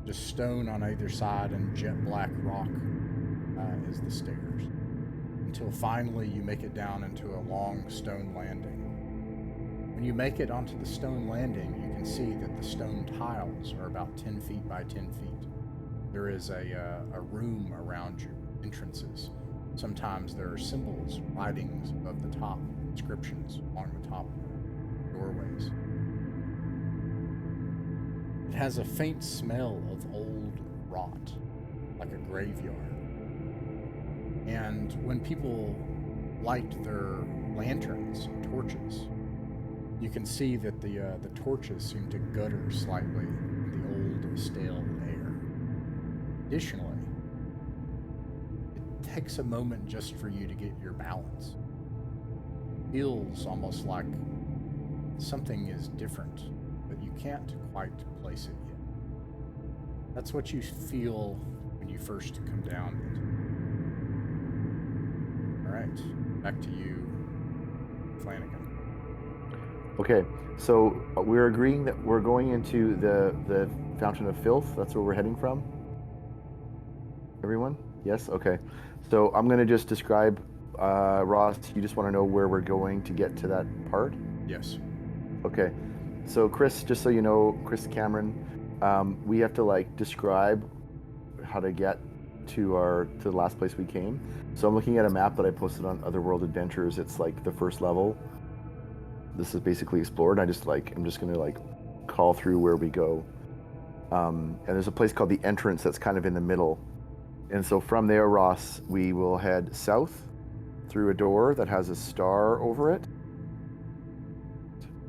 Just stone on either side and jet black rock is the stairs. Until finally you make it down into a long stone landing. When you make it onto the stone landing, you can see that the stone tiles are about 10 feet by 10 feet. There is a room around you, entrances. Sometimes there are symbols, writings above the top, inscriptions along the top of doorways. It has a faint smell of old rot, like a graveyard. And when people light their lanterns and torches, you can see that the torches seem to gutter slightly in the old, stale air. Additionally, it takes a moment just for you to get your balance. It feels almost like something is different, but you can't quite place it yet. That's what you feel when you first come down into it. All right, back to you, Flanagan. Okay, so we're agreeing that we're going into the Fountain of Filth. That's where we're heading from? Everyone? Yes? Okay. So I'm going to just describe, Ross, you just want to know where we're going to get to that part? Yes. Okay. So Chris, just so you know, Chris Cameron, we have to describe how to get to the last place we came. So I'm looking at a map that I posted on Otherworld Adventures. It's like the first level. This is basically explored. I'm just gonna like call through where we go. And there's a place called the Entrance that's kind of in the middle. And so from there, Ross, we will head south through a door that has a star over it.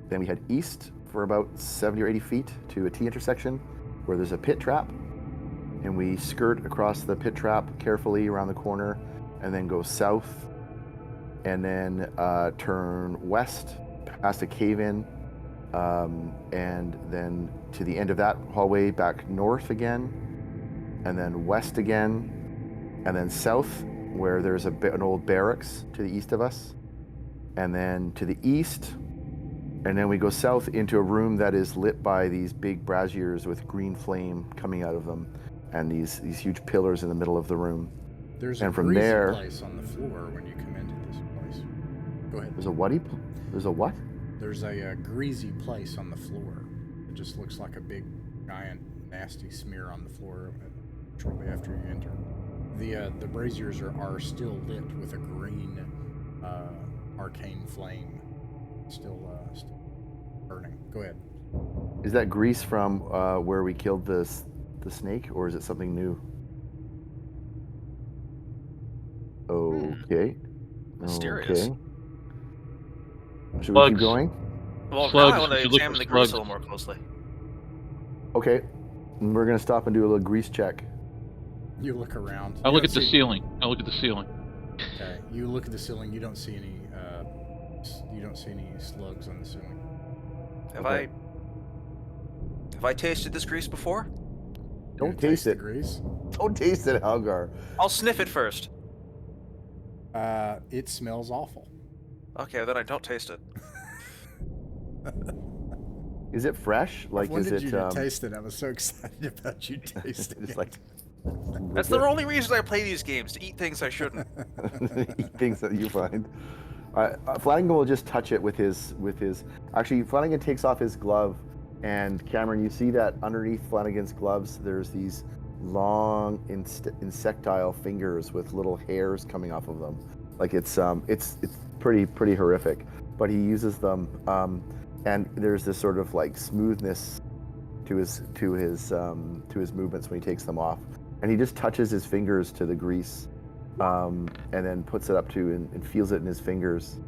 Then we head east for about 70 or 80 feet to a T intersection where there's a pit trap. And we skirt across the pit trap carefully around the corner and then go south and then turn west past a cave-in and then to the end of that hallway back north again and then west again and then south where there's an old barracks to the east of us and then to the east and then we go south into a room that is lit by these big braziers with green flame coming out of them and these huge pillars in the middle of the room. There's and a from greasy there place on the floor when you come into this place. Go ahead. there's a what? There's a what? There's a greasy place on the floor. It just looks like a big, giant, nasty smear on the floor shortly after you enter. The braziers are still lit with a green arcane flame, still burning. Go ahead. Is that grease from where we killed the snake, or is it something new? Okay. Mysterious. Okay. Should we keep Slugs. going? Well, Slugs, now I want to would you look examine for the grease a slugs? little more closely. Okay. And we're gonna stop and do a little grease check. You look around. I You look don't at the see- ceiling. I look at the ceiling. Okay. You look at the ceiling. You don't see any. You don't see any slugs on the ceiling. Have Okay. I tasted this grease before? You Don't gonna taste the it. grease. Don't taste it, Algar. I'll sniff it first. It smells awful. Okay, then I don't taste it. Is it fresh? Like, I wanted is it? you to taste it. I was so excited about you tasting just it. like. That's the only reason I play these games, to eat things I shouldn't. Eat things that you find. Flanagan will just touch it with his. Actually, Flanagan takes off his glove, and Cameron, you see that underneath Flanagan's gloves, there's these long insectile fingers with little hairs coming off of them. Like it's pretty horrific. But he uses them, and there's this sort of like smoothness to his movements when he takes them off, and he just touches his fingers to the grease. And then puts it up to and feels it in his fingers.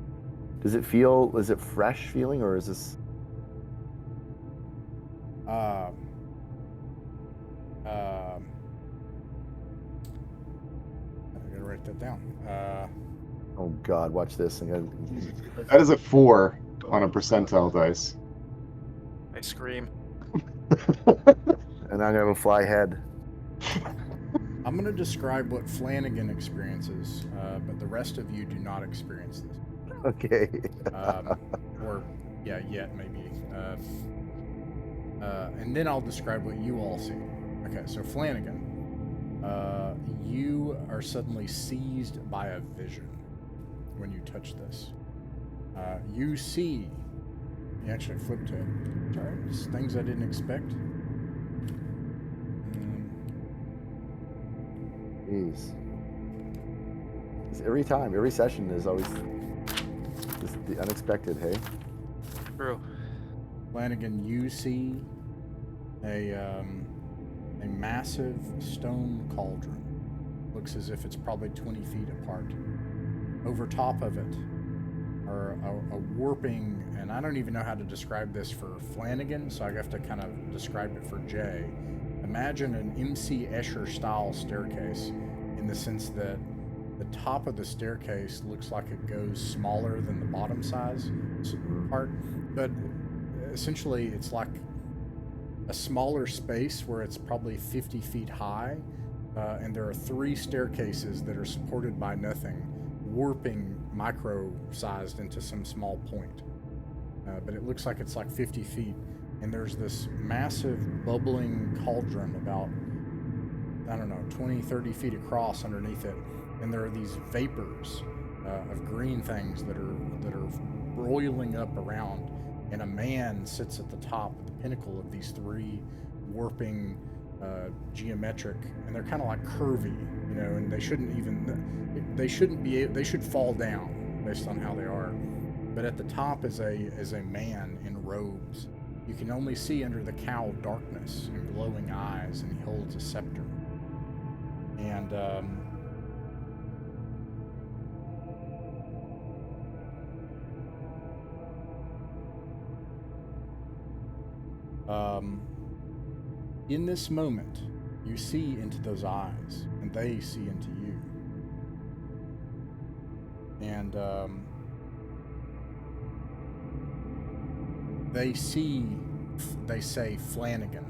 Is it fresh feeling, or is this? I'm gonna write that down. Oh God, watch this. That is a 4 on a percentile dice. I scream. And I'm gonna have a fly head. I'm gonna describe what Flanagan experiences, but the rest of you do not experience this. Okay. Yet maybe. And then I'll describe what you all see. Okay, so Flanagan, you are suddenly seized by a vision when you touch this. You see. You actually flipped to it. Sorry, just things I didn't expect. Jeez. Every session is always the unexpected. Hey. True. Flanagan, you see a massive stone cauldron. Looks as if it's probably 20 feet apart. Over top of it are a warping, and I don't even know how to describe this for Flanagan, so I have to kind of describe it for Jay. Imagine an M.C. Escher style staircase in the sense that the top of the staircase looks like it goes smaller than the bottom size part, but essentially it's like a smaller space where it's probably 50 feet high, and there are 3 staircases that are supported by nothing, warping micro-sized into some small point. But it looks like it's like 50 feet, and there's this massive bubbling cauldron about, 20, 30 feet across underneath it, and there are these vapors of green things that are broiling up around, and a man sits at the top, at the pinnacle of these 3 warping geometric, and they're kind of like curvy, you know, and they should fall down based on how they are. But at the top is a man in robes. You can only see under the cowl darkness and glowing eyes, and he holds a scepter. And in this moment, you see into those eyes, and they see into you. And they say Flanagan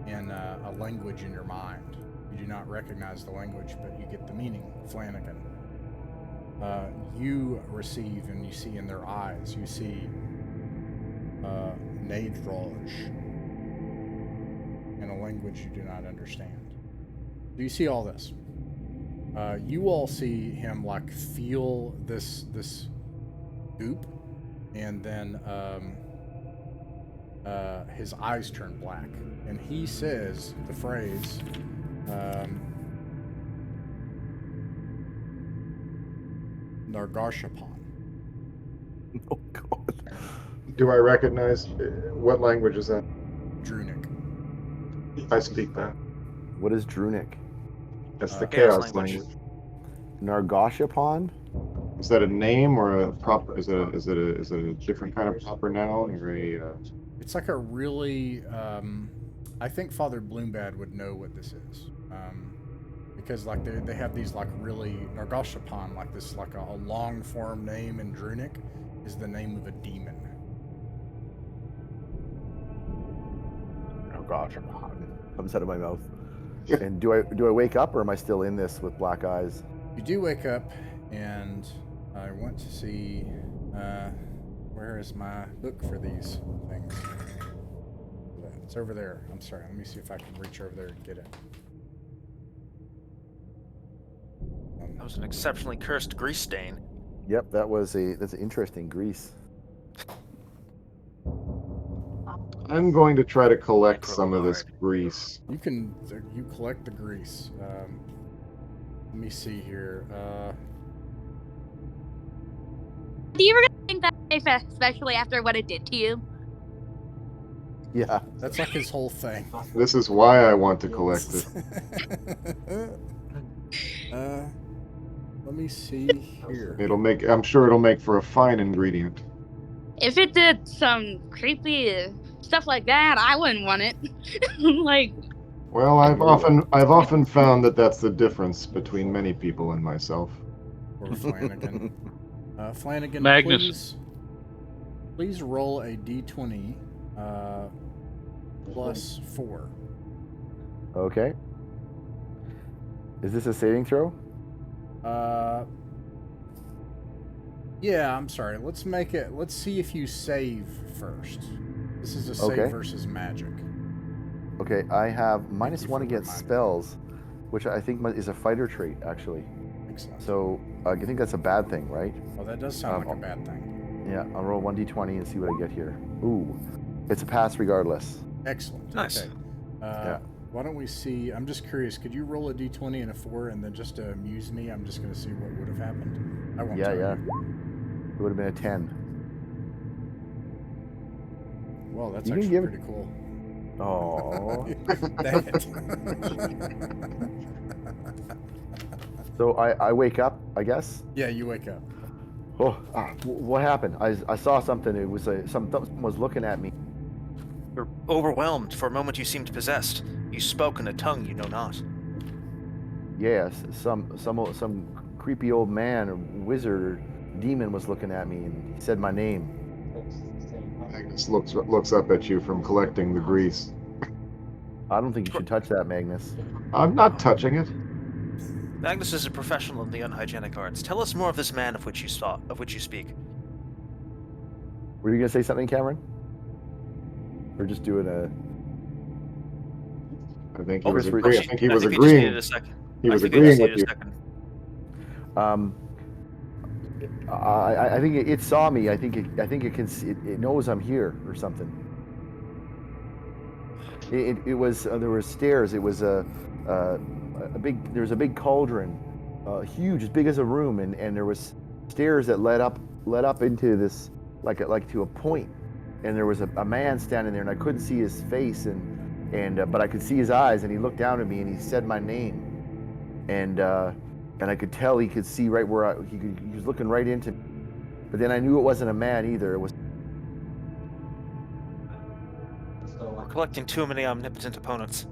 in a language in your mind. You do not recognize the language, but you get the meaning, Flanagan. You receive, and you see in their eyes, you see Nadraj in a language you do not understand. Do you see all this? You all see him like feel this goop, and then his eyes turn black, and he says the phrase, Nargarshapan. Oh God. Do I recognize what language is that? Drunic. I speak that. What is Drunic? That's the Chaos chaos language. language. Nargashapan? Is that a name or a proper? Is it a different kind of proper noun or a? It's like a really, I think Father Bloombad would know what this is, because like they have these like really Nargashapan, like this like a long form name in Drunic is the name of a demon. Nargashapan comes out of my mouth. And do I wake up, or am I still in this with black eyes? You do wake up, and I want to see where is my book for these things. It's over there. I'm sorry. Let me see if I can reach over there and get it. That was an exceptionally cursed grease stain. Yep, that's an interesting grease. I'm going to try to collect some of this grease. You collect the grease. Let me see here. Do you really think that's safe, especially after what it did to you? Yeah. That's like his whole thing. This is why I want to collect it. Let me see here. I'm sure it'll make for a fine ingredient. If it did some creepy stuff like that, I wouldn't want it. Like, Well, I've often found that that's the difference between many people and myself. Or Flanagan. Flanagan, Magnus. please roll a d20 plus 4. Okay. Is this a saving throw? Yeah, I'm sorry. Let's see if you save first. This is a save Okay. versus magic. Okay, I have -1 for against reminding. spells, which I think is a fighter trait, actually. Excellent. So I think that's a bad thing, right? Well, that does sound like a bad thing. Yeah, I'll roll 1d20 and see what I get here. Ooh, it's a pass regardless. Excellent. Nice. Okay. Yeah. Why don't we see? I'm just curious. Could you roll a d20 and a 4, and then just to amuse me, I'm just going to see what would have happened. I won't Yeah, tell yeah. you. It would have been a 10. Well, that's You can actually give- pretty cool. Oh. Dang it. So I wake up, I guess. Yeah, you wake up. Oh, what happened? I saw something. It was someone was looking at me. You're overwhelmed. For a moment you seemed possessed. You spoke in a tongue you know not. Yes, some creepy old man or wizard or demon was looking at me, and he said my name. Magnus looks up at you from collecting the grease. I don't think you should touch that, Magnus. I'm not touching it. Magnus is a professional in the unhygienic arts. Tell us more of this man of which you speak. Were you gonna say something, Cameron? Or just doing a? I think he Oh, was Chris, agreeing. I think he was think just needed agreeing. a second. He was I think I just agreeing with needed you. a second. I think it saw me. I think it can see. It knows I'm here or something. It was there were stairs. It was a big. There was a big cauldron, huge, as big as a room, and there was stairs that led up into this like to a point, and there was a man standing there, and I couldn't see his face, but I could see his eyes, and he looked down at me and he said my name, and I could tell he could see right where he was looking right into me, but then I knew it wasn't a man either. It was. We're collecting too many omnipotent opponents.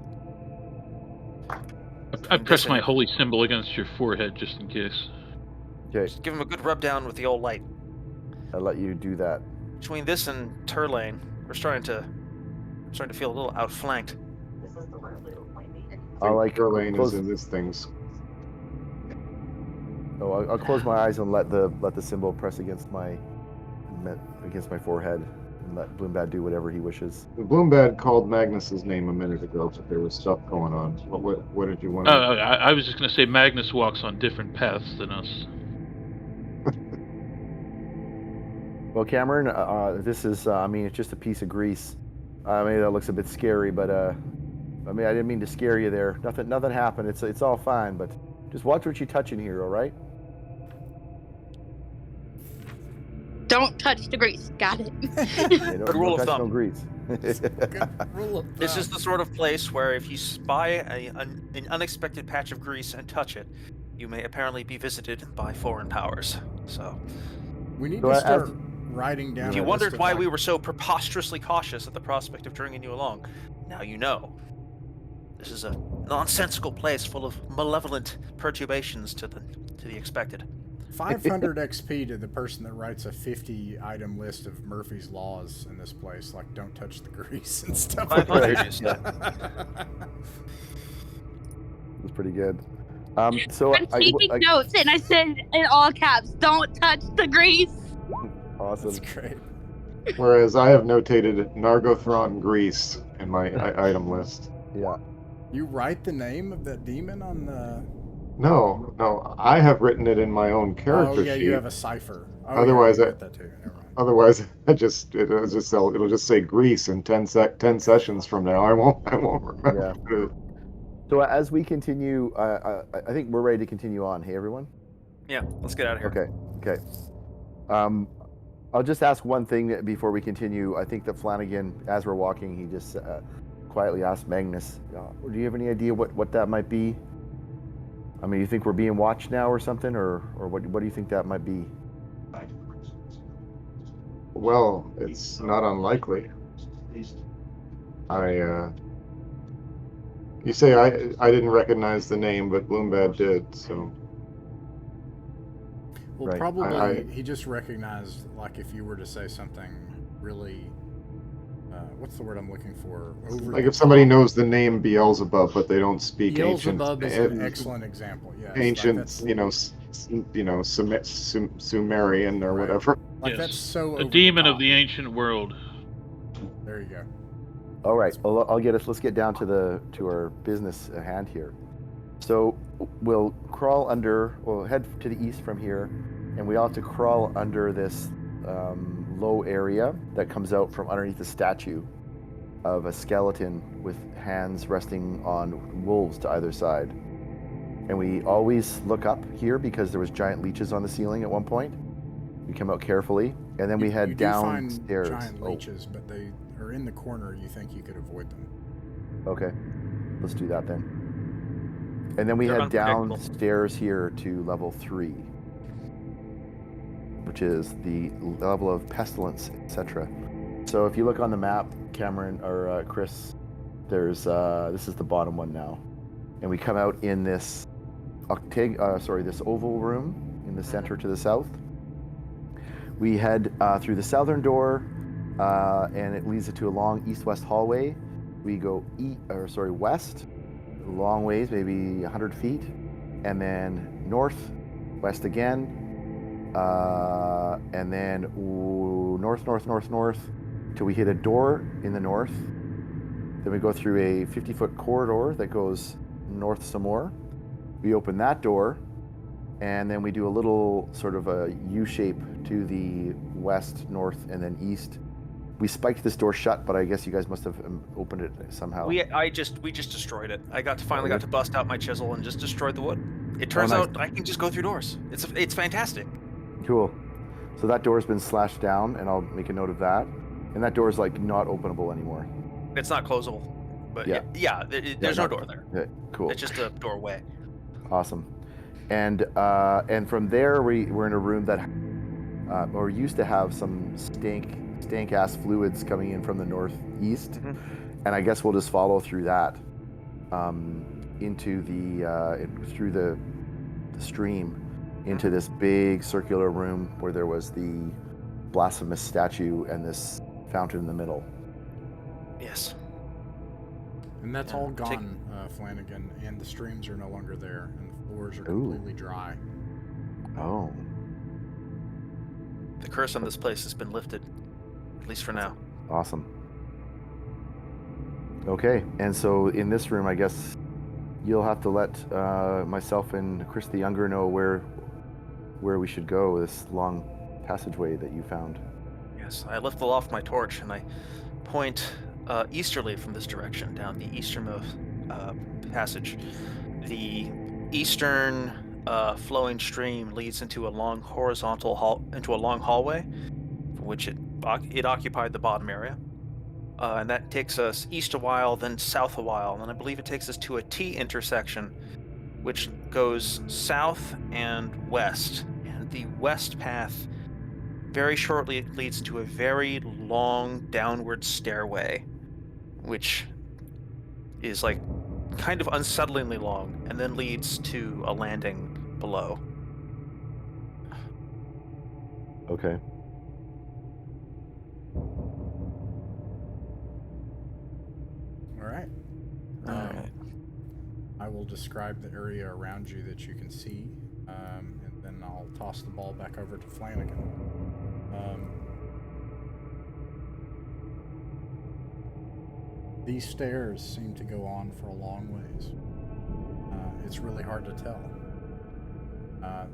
I press my holy symbol against your forehead just in case. Okay, Just give him a good rub down with the old light. I'll let you do that. Between this and Turlane, we're starting to feel a little outflanked. I'll like Turlane close. is in this thing's. Oh, I'll close my eyes and let the symbol press against my forehead, and let Bloombad do whatever he wishes. The Bloombad called Magnus's name a minute ago, but there was stuff going on. What did you want? I was just going to say Magnus walks on different paths than us. Well, Cameron, this is, it's just a piece of grease. Maybe that looks a bit scary, but, I didn't mean to scare you there. Nothing happened. It's all fine, but just watch what you touch in here, all right? Don't touch the grease. Got it. Hey, Good rule of touch thumb. no grease. Good rule of This thumb. is the sort of place where if you spy an unexpected patch of grease and touch it, you may apparently be visited by foreign powers. So, We need So to as- start writing down. if a you list wondered of, why like, we were so preposterously cautious at the prospect of bringing you along, now you know. This is a nonsensical place full of malevolent perturbations to the expected. 500 XP to the person that writes a 50-item list of Murphy's Laws in this place, like don't touch the grease and stuff like 500, that. you said. It's pretty good. So I'm taking notes, and I said in all caps, "Don't touch the grease." awesome. That's great. Whereas I have notated Nargothrond Grease in my item list. Yeah. You write the name of that demon on the. No, I have written it in my own character Oh yeah, sheet. you have a cipher. Oh, Otherwise, yeah, you wrote that too. Never mind. Otherwise, it'll just say Grease in 10 sessions from now. I won't remember. Yeah. So as we continue, I think we're ready to continue on. Hey, everyone. Yeah, let's get out of here. Okay. I'll just ask one thing before we continue. I think that Flanagan, as we're walking, he just quietly asked Magnus, "Do you have any idea what that might be? I mean, you think we're being watched now or something, or what do you think that might be?" Well, it's not unlikely. You say I didn't recognize the name, but Bloombad did, so. Well, Right. probably he just recognized, like, if you were to say something really, what's the word I'm looking for? Over Like the if somebody top. knows the name Beelzebub, but they don't speak Beelzebub is an ancient, excellent example. Yes, ancient, that's, Sumerian or Right. whatever. like Yes. that's so. A over demon the of top. the ancient world. There you go. All right. Well, let's get down to our business at hand here. So we'll head to the east from here, and we ought to crawl under this low area that comes out from underneath the statue of a skeleton with hands resting on wolves to either side. And we always look up here because there was giant leeches on the ceiling at one point. We come out carefully, and then we You head do downstairs. find giant leeches, but they are in the corner. You think you could avoid them? Okay, let's do that then. And then we They're head unpredictable. downstairs here to level 3, which is the level of pestilence, etc. So if you look on the map, Cameron or Chris, there's this is the bottom one now, and we come out in this this oval room in the center to the south. We head through the southern door, and it leads to a long east-west hallway. We go west, a long ways, maybe 100 feet, and then north, west again, and then north, till we hit a door in the north. Then we go through a 50-foot corridor that goes north some more. We open that door, and then we do a little sort of a U shape to the west, north, and then east. we spiked this door shut, but I guess you guys must have opened it somehow. We just destroyed it. I finally got to bust out my chisel and just destroyed the wood. It turns nice. out I can just go through doors. It's fantastic. Cool. So that door's been slashed down, and I'll make a note of that. And that door's like not openable anymore. It's not closable, but there's no door there. Yeah, cool. It's just a doorway. Awesome. And from there we're in a room that or used to have some stank ass fluids coming in from the northeast, Mhm. and I guess we'll just follow through that into through the stream into this big circular room where there was the blasphemous statue and this fountain in the middle. Yes. And that's all gone, Flanagan, and the streams are no longer there, and the floors are Ooh. completely dry. Oh, The curse on this place has been lifted, at least for now. awesome. Okay, and so in this room, I guess you'll have to let myself and Chris the Younger know where we should go, this long passageway that you found. Yes, I lift aloft my torch and I point easterly from this direction down the easternmost passage. The eastern flowing stream leads into a long hallway, from which it occupied the bottom area, and that takes us east a while, then south a while, and I believe it takes us to a T intersection, which goes south and west. And the west path very shortly leads to a very long downward stairway, which is like kind of unsettlingly long, and then leads to a landing below. Okay. All right. Alright. I will describe the area around you that you can see, and then I'll toss the ball back over to Flanagan. These stairs seem to go on for a long ways. It's really hard to tell.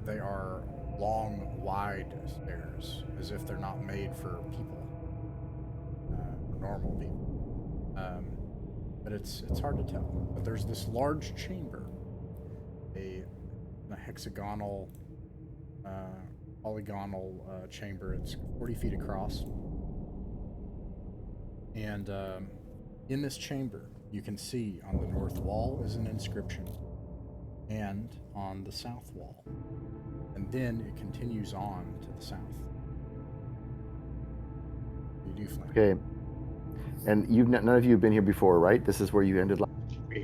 They are long, wide stairs, as if they're not made for people, normal people. But it's hard to tell. But there's this large chamber, a hexagonal, polygonal chamber. It's 40 feet across, and in this chamber, you can see on the north wall is an inscription, and on the south wall, and then it continues on to the south. You do, Flanagan. Okay. And none of you have been here before, right? This is where you ended last. We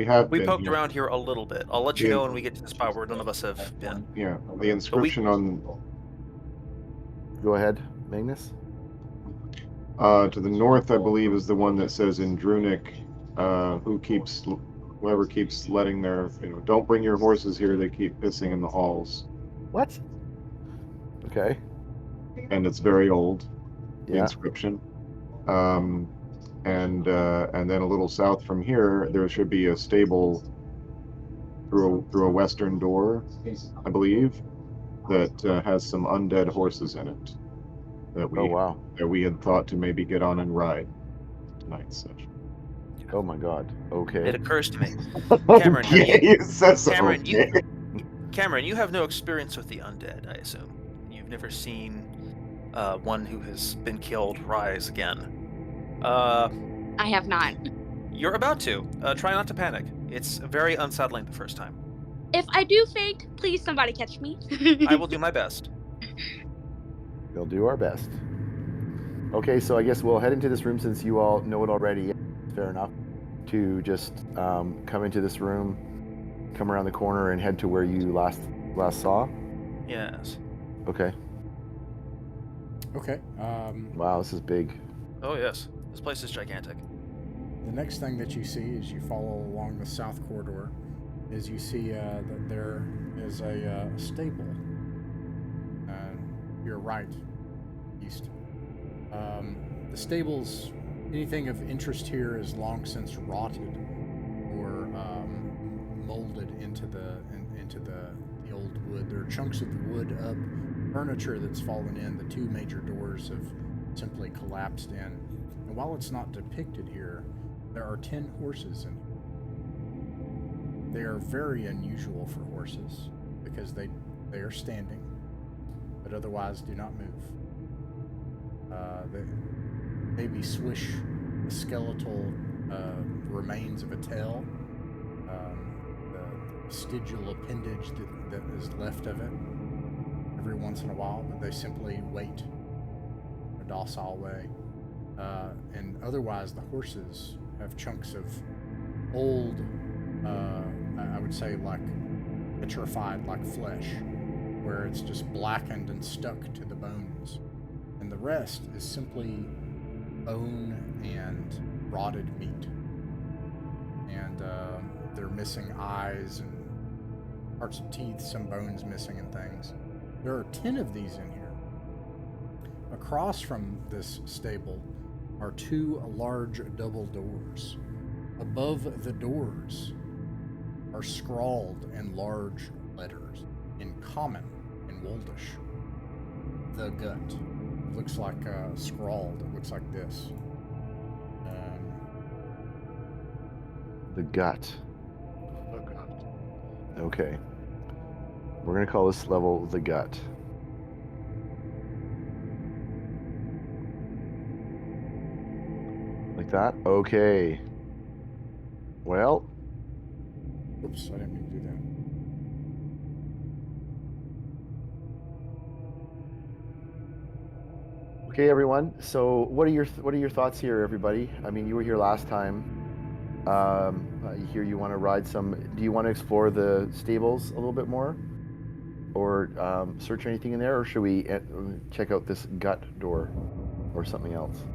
have We been poked here. around here a little bit. I'll let you know when we get to the spot where none of us have been. Yeah, the inscription on Go ahead, Magnus. to the north, I believe, is the one that says in Drunic, whoever keeps letting their, don't bring your horses here. They keep pissing in the halls, What? Okay. and it's very old. The Yeah. inscription. And then a little south from here, there should be a stable through a western door, I believe, that has some undead horses in it that Oh wow. we had thought to maybe get on and ride tonight's session. Oh my God. It Okay. occurs to me, Cameron, have Okay, you said so. Cameron, Okay. Cameron, you have no experience with the undead, I assume. You've never seen one who has been killed rise again. I have not. You're about to. Try not to panic. It's very unsettling the first time. If I do faint, please somebody catch me. I will do my best. We'll do our best. Okay, so I guess we'll head into this room since you all know it already. Fair enough. To just come into this room, come around the corner, and head to where you last saw. Yes. Okay. Okay. Wow, this is big. Oh, yes. This place is gigantic. The next thing that you see as you follow along the south corridor is you see that there is a stable. Your right, east. The stables, anything of interest here is long since rotted or molded into the old wood. There are chunks of the wood up, furniture that's fallen in. The two major doors have simply collapsed in. And while it's not depicted here, there are 10 horses in here. They are very unusual for horses because they are standing, but otherwise do not move. They maybe swish the skeletal remains of a tail, the vestigial appendage that is left of it every once in a while, but they simply wait in a docile way. And otherwise, the horses have chunks of old, I would say, like petrified, like flesh, where it's just blackened and stuck to the bones. And the rest is simply bone and rotted meat. And they're missing eyes and parts of teeth, some bones missing and things. There are 10 of these in here. Across from this stable are 2 large double doors. Above the doors are scrawled in large letters in common, in Woldish. The gut. It looks like scrawled. It looks like this. The gut. Okay. We're going to call this level the gut. Like that? Okay. Well. Oops, I didn't mean to do that. Okay, everyone. So, what are your thoughts here, everybody? I mean, you were here last time. Here you want to ride some. Do you want to explore the stables a little bit more, or search anything in there, or should we check out this gut door, or something else?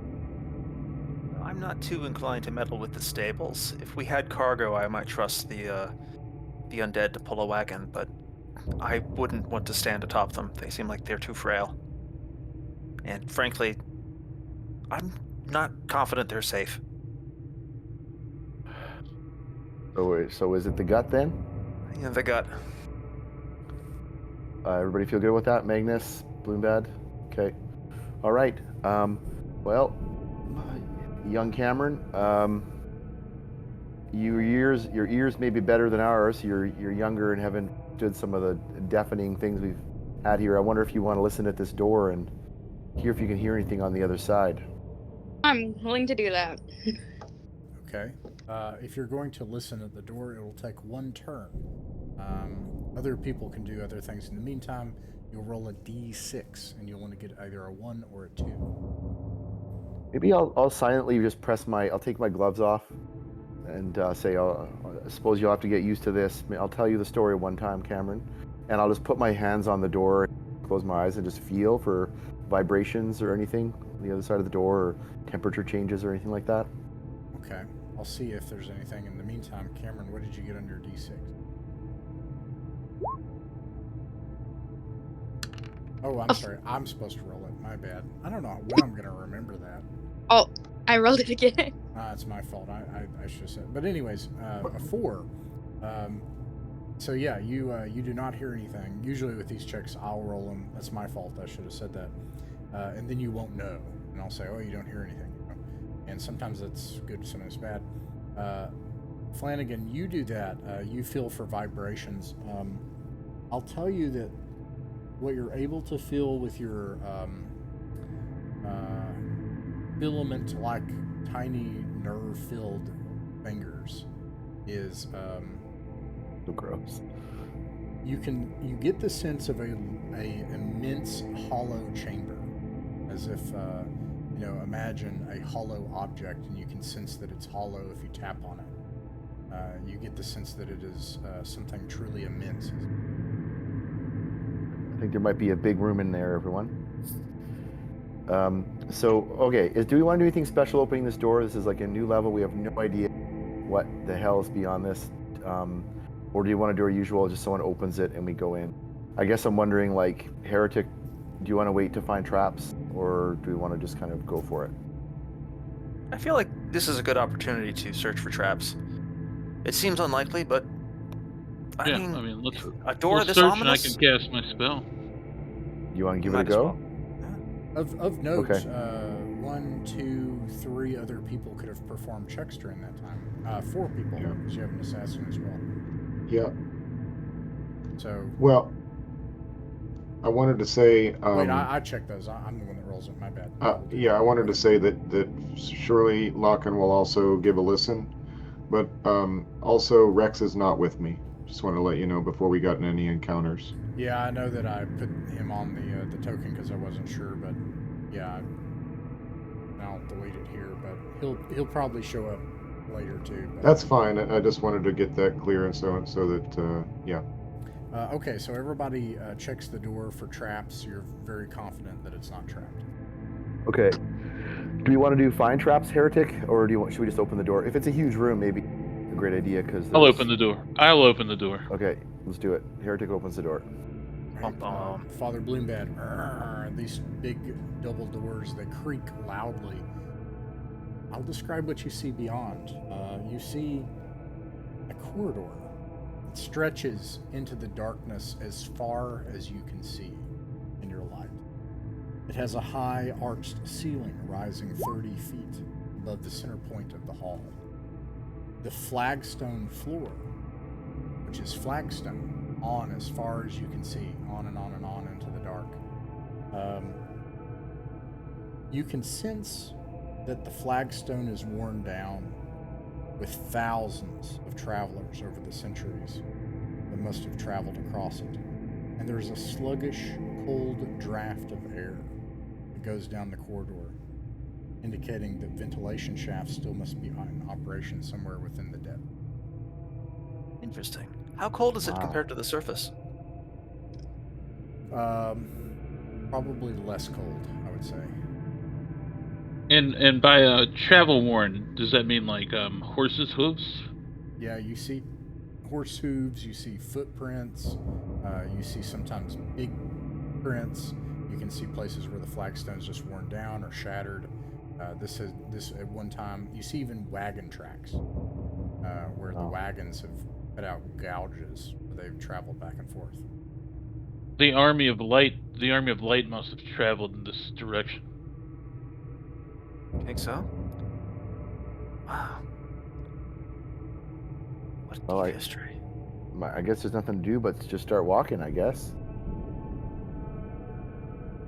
I'm not too inclined to meddle with the stables. If we had cargo, I might trust the undead to pull a wagon, but I wouldn't want to stand atop them. They seem like they're too frail. And frankly, I'm not confident they're safe. So is it the gut then? Yeah, the gut. Everybody feel good with that? Magnus, Bloombad? Okay. All right. Well, young Cameron, your ears may be better than ours. You're younger and haven't stood some of the deafening things we've had here. I wonder if you want to listen at this door and hear if you can hear anything on the other side. I'm willing to do that. Okay. If you're going to listen at the door, it will take 1 turn. Other people can do other things. In the meantime, you'll roll a d6, and you'll want to get either a 1 or a 2. Maybe I'll silently just I'll take my gloves off and say, I suppose you'll have to get used to this. I'll tell you the story one time, Cameron, and I'll just put my hands on the door, close my eyes, and just feel for vibrations or anything on the other side of the door, or temperature changes or anything like that. Okay. I'll see if there's anything. In the meantime, Cameron, what did you get on your d6? Oh, I'm sorry. I'm supposed to roll it. My bad. I don't know when I'm going to remember that. Oh, I rolled it again. It's my fault. I should have said. But anyways, a 4. So yeah, you do not hear anything. Usually with these checks, I'll roll them. That's my fault. I should have said that. And then you won't know. And I'll say, oh, you don't hear anything. And sometimes that's good, sometimes bad. Flanagan, you do that. You feel for vibrations. I'll tell you that what you're able to feel with your filament-like tiny nerve-filled fingers is So gross. you get the sense of a immense hollow chamber, as if imagine a hollow object, and you can sense that it's hollow if you tap on it. You get the sense that it is something truly immense. I think there might be a big room in there, everyone. Okay, do we want to do anything special opening this door? This is like a new level. We have no idea what the hell is beyond this. Or do you want to do our usual, just someone opens it and we go in? I guess I'm wondering, like, Heretic, do you want to wait to find traps, or do we want to just kind of go for it? I feel like this is a good opportunity to search for traps. It seems unlikely, but I mean, let's a door this search ominous. and I can cast my spell. You want to give it a Might as go? well. Of note, Okay. 1, 2, 3 other people could have performed checks during that time. 4 people, Yeah. because you have an assassin as well. Yeah. So, Well, I wanted to say. wait, I checked those. I'm the one that rolls it. My bad. Yeah, I wanted to say that surely Locken will also give a listen, but also Rex is not with me. Just want to let you know before we got in any encounters. Yeah, I know that I put him on the token because I wasn't sure, but yeah, I'll delete it here. But he'll probably show up later too. But, That's fine. I just wanted to get that clear, and so that yeah. Okay, so everybody checks the door for traps. You're very confident that it's not trapped. Okay. Do we want to do find traps, heretic, or should we just open the door? If it's a huge room, maybe a great idea because I'll open the door. I'll open the door. Okay, let's do it. Heretic opens the door. Right, Father Bloombad, these big double doors that creak loudly. I'll describe what you see beyond. You see a corridor that stretches into the darkness as far as you can see in your light. It has a high arched ceiling rising 30 feet above the center point of the hall. The flagstone floor, which is flagstone, on as far as you can see, on and on and on into the dark. You can sense that the flagstone is worn down with thousands of travelers over the centuries that must have traveled across it. And there's a sluggish, cold draft of air that goes down the corridor, indicating that ventilation shafts still must be in operation somewhere within the depth. Interesting. How cold is it Wow. compared to the surface? Probably less cold, I would say. And by travel worn, does that mean like horses' hooves? Yeah, you see horse hooves, you see footprints, you see sometimes big prints. You can see places where the flagstone's just worn down or shattered. This at one time, you see even wagon tracks where the wagons have cut out gouges where they've traveled back and forth. The army of light must have traveled in this direction. Think so? Wow. What a Well, deep history. I guess there's nothing to do but just start walking, I guess.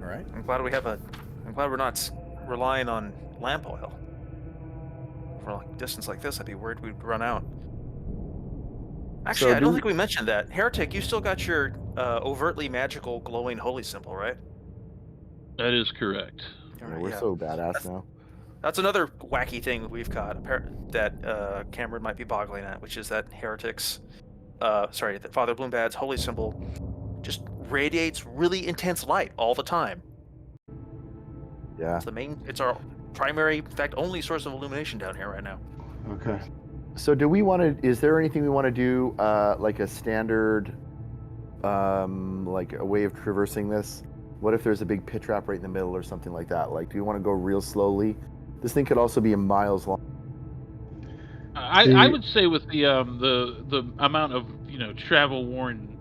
All right. I'm glad we're not relying on lamp oil. For a distance like this, I'd be worried we'd run out. Actually, So I don't think we mentioned that. Heretic, you still got your overtly magical glowing holy symbol, right? That is correct. Yeah, we're so badass now. That's another wacky thing we've got that Cameron might be boggling at, which is that Heretic's, that Father Bloombad's holy symbol just radiates really intense light all the time. Yeah. It's our primary, in fact, only source of illumination down here right now. Okay. So do we want to, is there anything we want to do, like a standard, like a way of traversing this? What if there's a big pit trap right in the middle or something like that? Like, do you want to go real slowly? This thing could also be miles long. I would say with the amount of travel worn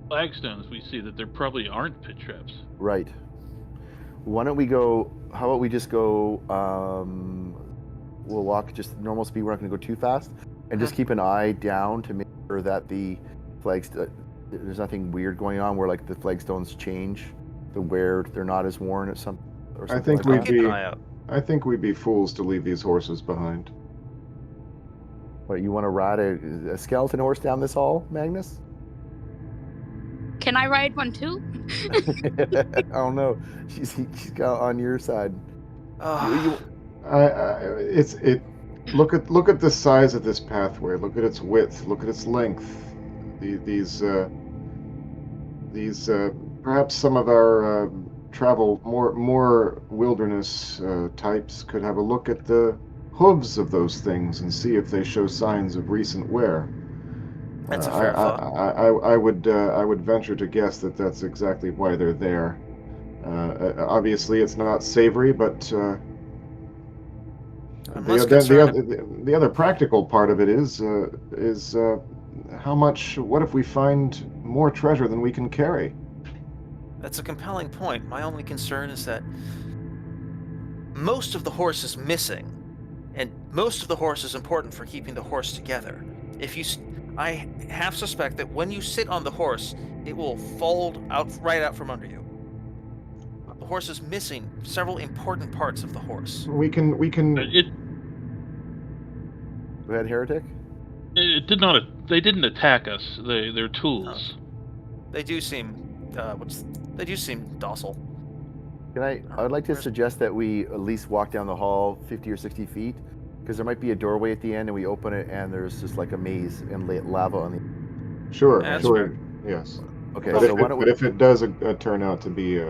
flagstones we see that there probably aren't pit traps. Right. Why don't we go? How about we just go? We'll walk just normal speed. We're not going to go too fast, and just keep an eye down to make sure that the flags. There's nothing weird going on where like the flagstones change, where they're not as worn at some. Or I something think like we'd that. I think we'd be fools to leave these horses behind. What, you want to ride a skeleton horse down this hall, Magnus? Can I ride one too? I don't know. She's got on your side. Look at the size of this pathway. Look at its width. Look at its length. These perhaps some of our travel more wilderness types could have a look at the hooves of those things and see if they show signs of recent wear. That's a fair thought. I would venture to guess that that's exactly why they're there. Obviously, it's not savory, but the other practical part of it is how much. What if we find more treasure than we can carry? That's a compelling point. My only concern is that most of the horse is missing, and most of the horse is important for keeping the horse together. I half suspect that when you sit on the horse, it will fold right out from under you. The horse is missing several important parts of the horse. We can. Go ahead, heretic. It did not. They didn't attack us. They're tools. They do seem. They do seem docile. I would like to suggest that we at least walk down the hall 50 or 60 feet, because there might be a doorway at the end, and we open it, and there's just like a maze and lava on the. Sure. That's Sure. Yes. Okay, But, so why don't we? but if it does turn out to be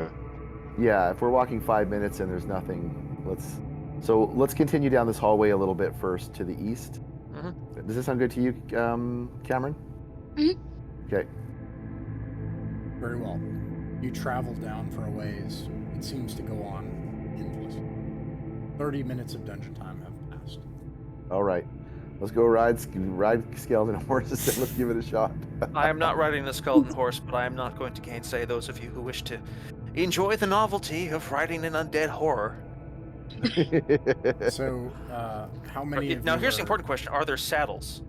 Yeah, if we're walking 5 minutes and there's nothing, let's continue down this hallway a little bit first to the east. Mm-hmm. Does this sound good to you, Cameron? Mhm. Okay. Very well. You travel down for a ways. It seems to go on endlessly. 30 minutes of dungeon time have passed. All right. Let's go ride skeleton horses and let's give it a shot. I am not riding the skeleton horse, but I am not going to gainsay those of you who wish to enjoy the novelty of riding an undead horror. So, how many of Now, you here's the are- important question: are there saddles?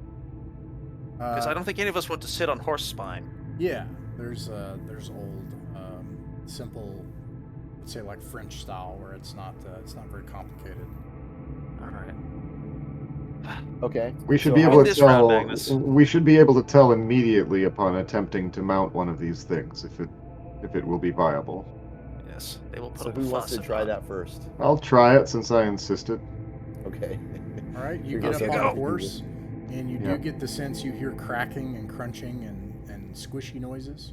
Because I don't think any of us want to sit on horse spine. Yeah, there's old, simple, let's say like French style, where it's not very complicated. All right. Okay. we should So be how- able to this round, tell. Magnus. We should be able to tell immediately upon attempting to mount one of these things if it will be viable. Yes, they will put So up a who wants fuss to and try not. that first? I'll try it since I insisted. Okay. All right, you You're get gonna up say on a go. horse, and you Yeah. do get the sense you hear cracking and crunching and squishy noises,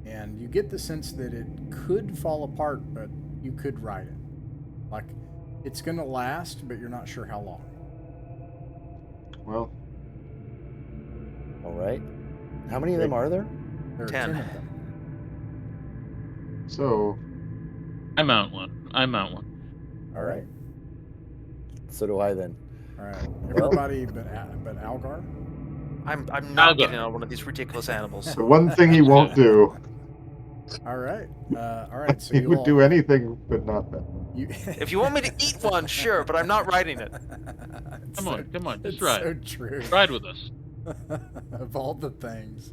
and you get the sense that it could fall apart, but you could ride it. Like, it's gonna last, but you're not sure how long. Well, All right. How many of them are there? There are 10. 10 of them. so I mount one. All right. So do I then. All right. Everybody but Algar. I'm I'll not go. getting on one of these ridiculous animals. the one thing he won't do, All right. All right. So he you would all, do anything but not that. You, If you want me to eat one, sure, but I'm not riding it. Come on, just it's ride. so true. Ride with us. Of all the things.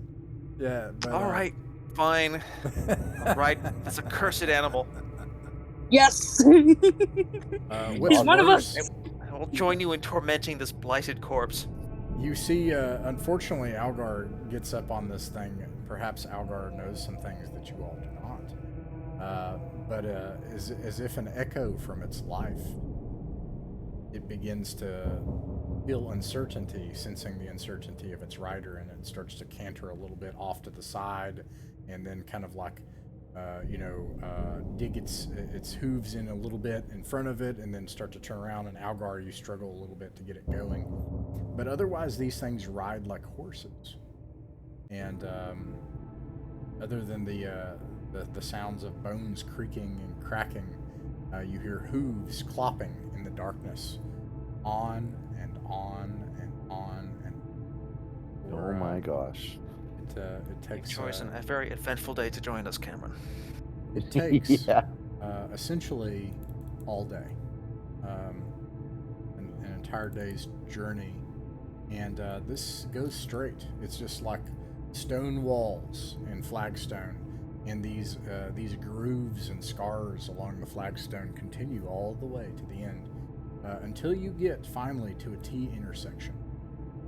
Yeah. But, All right, fine. Right, this accursed animal. Yes. What's He's one of worse, us. I will join you in tormenting this blighted corpse. You see, unfortunately, Algar gets up on this thing. Perhaps Algar knows some things that you all do not. But as if an echo from its life, it begins to feel uncertainty, sensing the uncertainty of its rider, and it starts to canter a little bit off to the side, and then kind of like, dig its hooves in a little bit in front of it, and then start to turn around. And Algar, you struggle a little bit to get it going, but otherwise these things ride like horses. And other than the sounds of bones creaking and cracking, you hear hooves clopping in the darkness, on and on and on and. Oh my gosh. It takes. Choice and a very eventful day to join us, Cameron. It takes Yeah. essentially all day, an entire day's journey, and this goes straight. It's just like stone walls and flagstone, and these grooves and scars along the flagstone continue all the way to the end, until you get finally to a T intersection.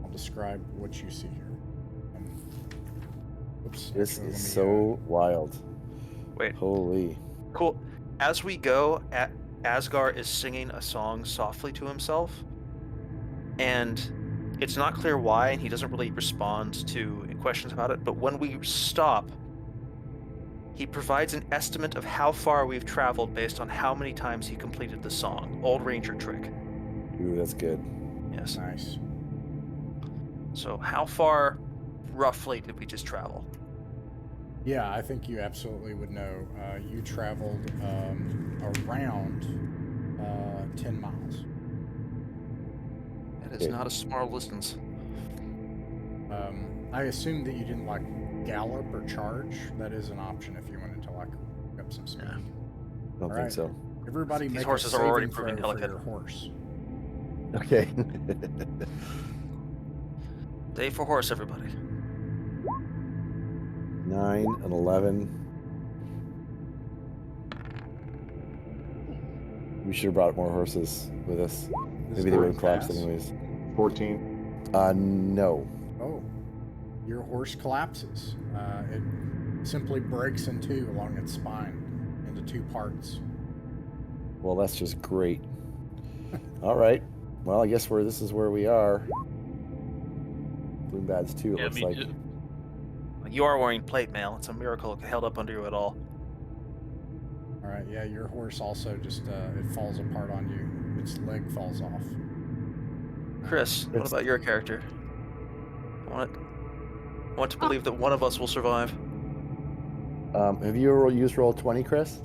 I'll describe what you see here. Oops, This actually, let is me, so wild. Wait, Holy. cool. As we go, Asgar is singing a song softly to himself, and it's not clear why, and he doesn't really respond to questions about it, but when we stop, he provides an estimate of how far we've traveled based on how many times he completed the song. Old Ranger trick. Ooh, that's good. Yes. Nice. So how far, roughly, did we just travel? Yeah, I think you absolutely would know. You traveled around 10 miles. That is Okay. not a small distance. I assume that you didn't like gallop or charge. That is an option if you wanted to like pick up some speed. Yeah. I don't think Alright. so. Everybody These make horses a are already saving proving throw for delicate. your horse. Okay. Day for horse, everybody. 9 and 11. We should have brought more horses with us. Does Maybe they would have mine collapsed pass? anyways. 14. No. Oh, your horse collapses. It simply breaks in two along its spine into two parts. Well, that's just great. All right. Well, I guess this is where we are. Bloombads 2, it Yeah, looks me like. too. You are wearing plate mail. It's a miracle it held up under you at all. All right, yeah, your horse also just it falls apart on you. Its leg falls off. Chris, what Chris. about your character? I want to believe that one of us will survive. Have you ever used roll 20, Chris?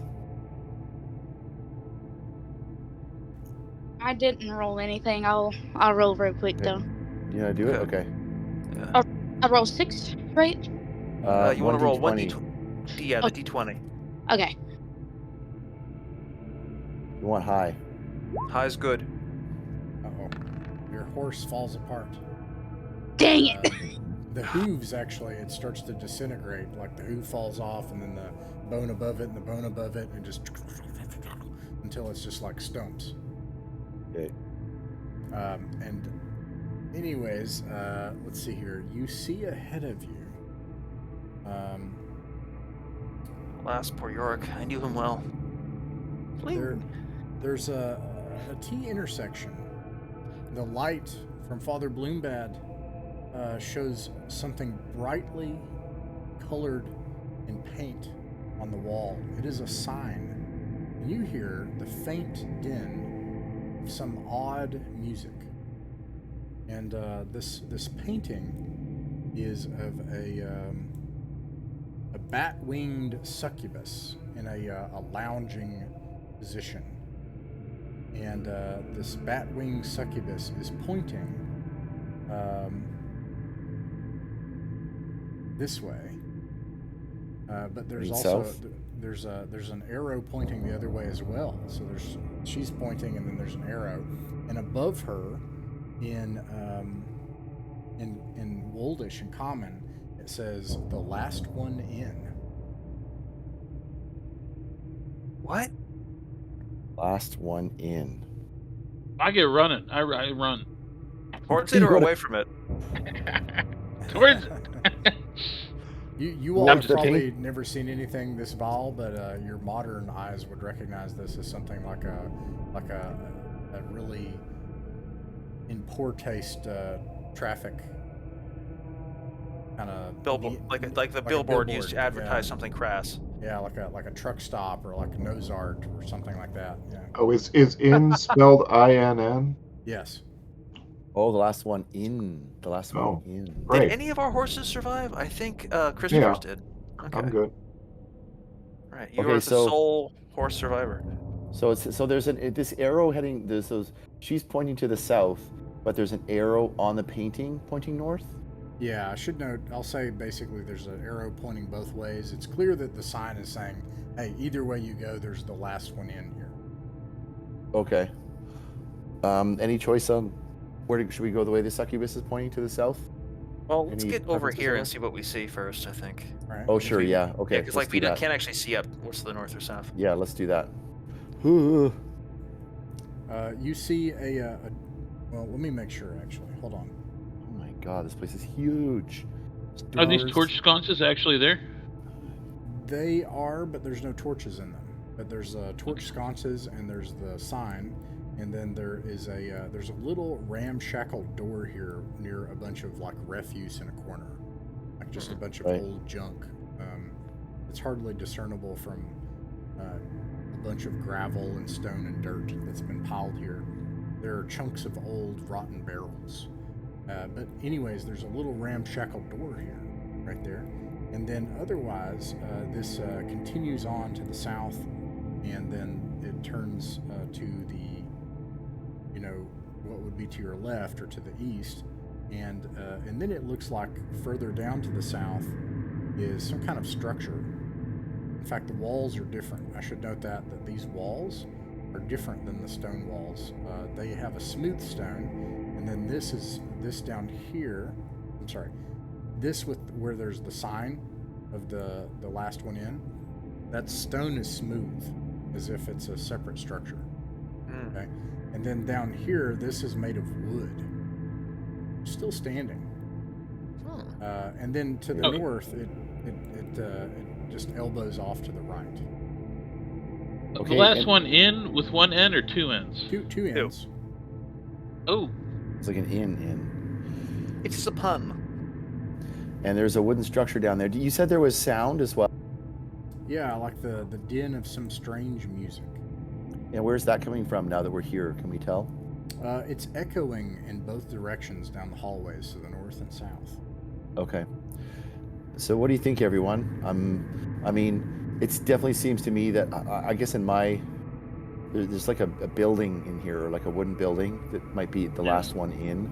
I didn't roll anything. I'll roll real quick Okay. though. You want to do it? Okay. Okay. Yeah. I roll 6, right? You want to roll 1d20. the D20. Okay. You want high. High's good. Uh-oh. Your horse falls apart. Dang it! The hooves, actually, it starts to disintegrate. Like the hoof falls off, and then the bone above it, and the bone above it, and just until it's just like stumps. Okay. And anyways, let's see here. You see ahead of you. Alas, poor Yorick. I knew him well. There's a T intersection. The light from Father Bloombad shows something brightly colored in paint on the wall. It is a sign. And you hear the faint din of some odd music. And this painting is of a bat-winged succubus in a lounging position. And this bat-winged succubus is pointing this way. But there's also South? there's an arrow pointing the other way as well. So she's pointing, and then there's an arrow, and above her in Woldish and Common, it says "the last one in." What? Last one in. I get running. I run Towards it or away from it? towards it. You all I'm have just probably thinking- never seen anything this vile, but your modern eyes would recognize this as something like a really in poor taste traffic kind of Billboard, like the billboard used to advertise something crass. Yeah, like a truck stop or like a nose art or something like that. Yeah. Oh, is in spelled INN? Yes. Oh, the last one in. The last one Oh. in. Great. Did any of our horses survive? I think Christopher's did. Okay. I'm good. Right. You Okay, are the so- sole horse survivor. So there's this arrow heading. She's pointing to the south, but there's an arrow on the painting pointing north. Yeah, I should note, I'll say basically there's an arrow pointing both ways. It's clear that the sign is saying, hey, either way you go, there's the last one in here. Okay. Any choice on should we go the way the succubus is pointing to the south? Well, let's Any get over preferences here on and that? see what we see first, I think. Right? Oh, sure, yeah. Okay. Because let's like we do that. can't actually see up what's to the north or south. Yeah, let's do that. You see well, let me make sure actually. Hold on. Oh my god, this place is huge. Are these Stars. torch sconces actually there? They are, but there's no torches in them. But there's torch sconces, and there's the sign, and then there is there's a little ramshackle door here near a bunch of like refuse in a corner, like just a bunch of Right. old junk. It's hardly discernible from a bunch of gravel and stone and dirt that's been piled here. There are chunks of old rotten barrels. But anyways, there's a little ramshackle door here, right there. And then otherwise, this continues on to the south, and then it turns to the, what would be to your left or to the east. And then it looks like further down to the south is some kind of structure. In fact, the walls are different. I should note that these walls are different than the stone walls. They have a smooth stone, and then this down here. I'm sorry, this with where there's the sign of the last one in. That stone is smooth, as if it's a separate structure. Okay, and then down here, this is made of wood, still standing. And then to the north, it just elbows off to the right. The last one in with one end or two ends? Two ends. Oh. It's like an inn. It's a pun. And there's a wooden structure down there. You said there was sound as well? Yeah, like the din of some strange music. And where's that coming from now that we're here? Can we tell? It's echoing in both directions down the hallways to the north and south. Okay. So what do you think, everyone? I mean, it definitely seems to me that, I guess there's like a building in here, or like a wooden building that might be the last one in.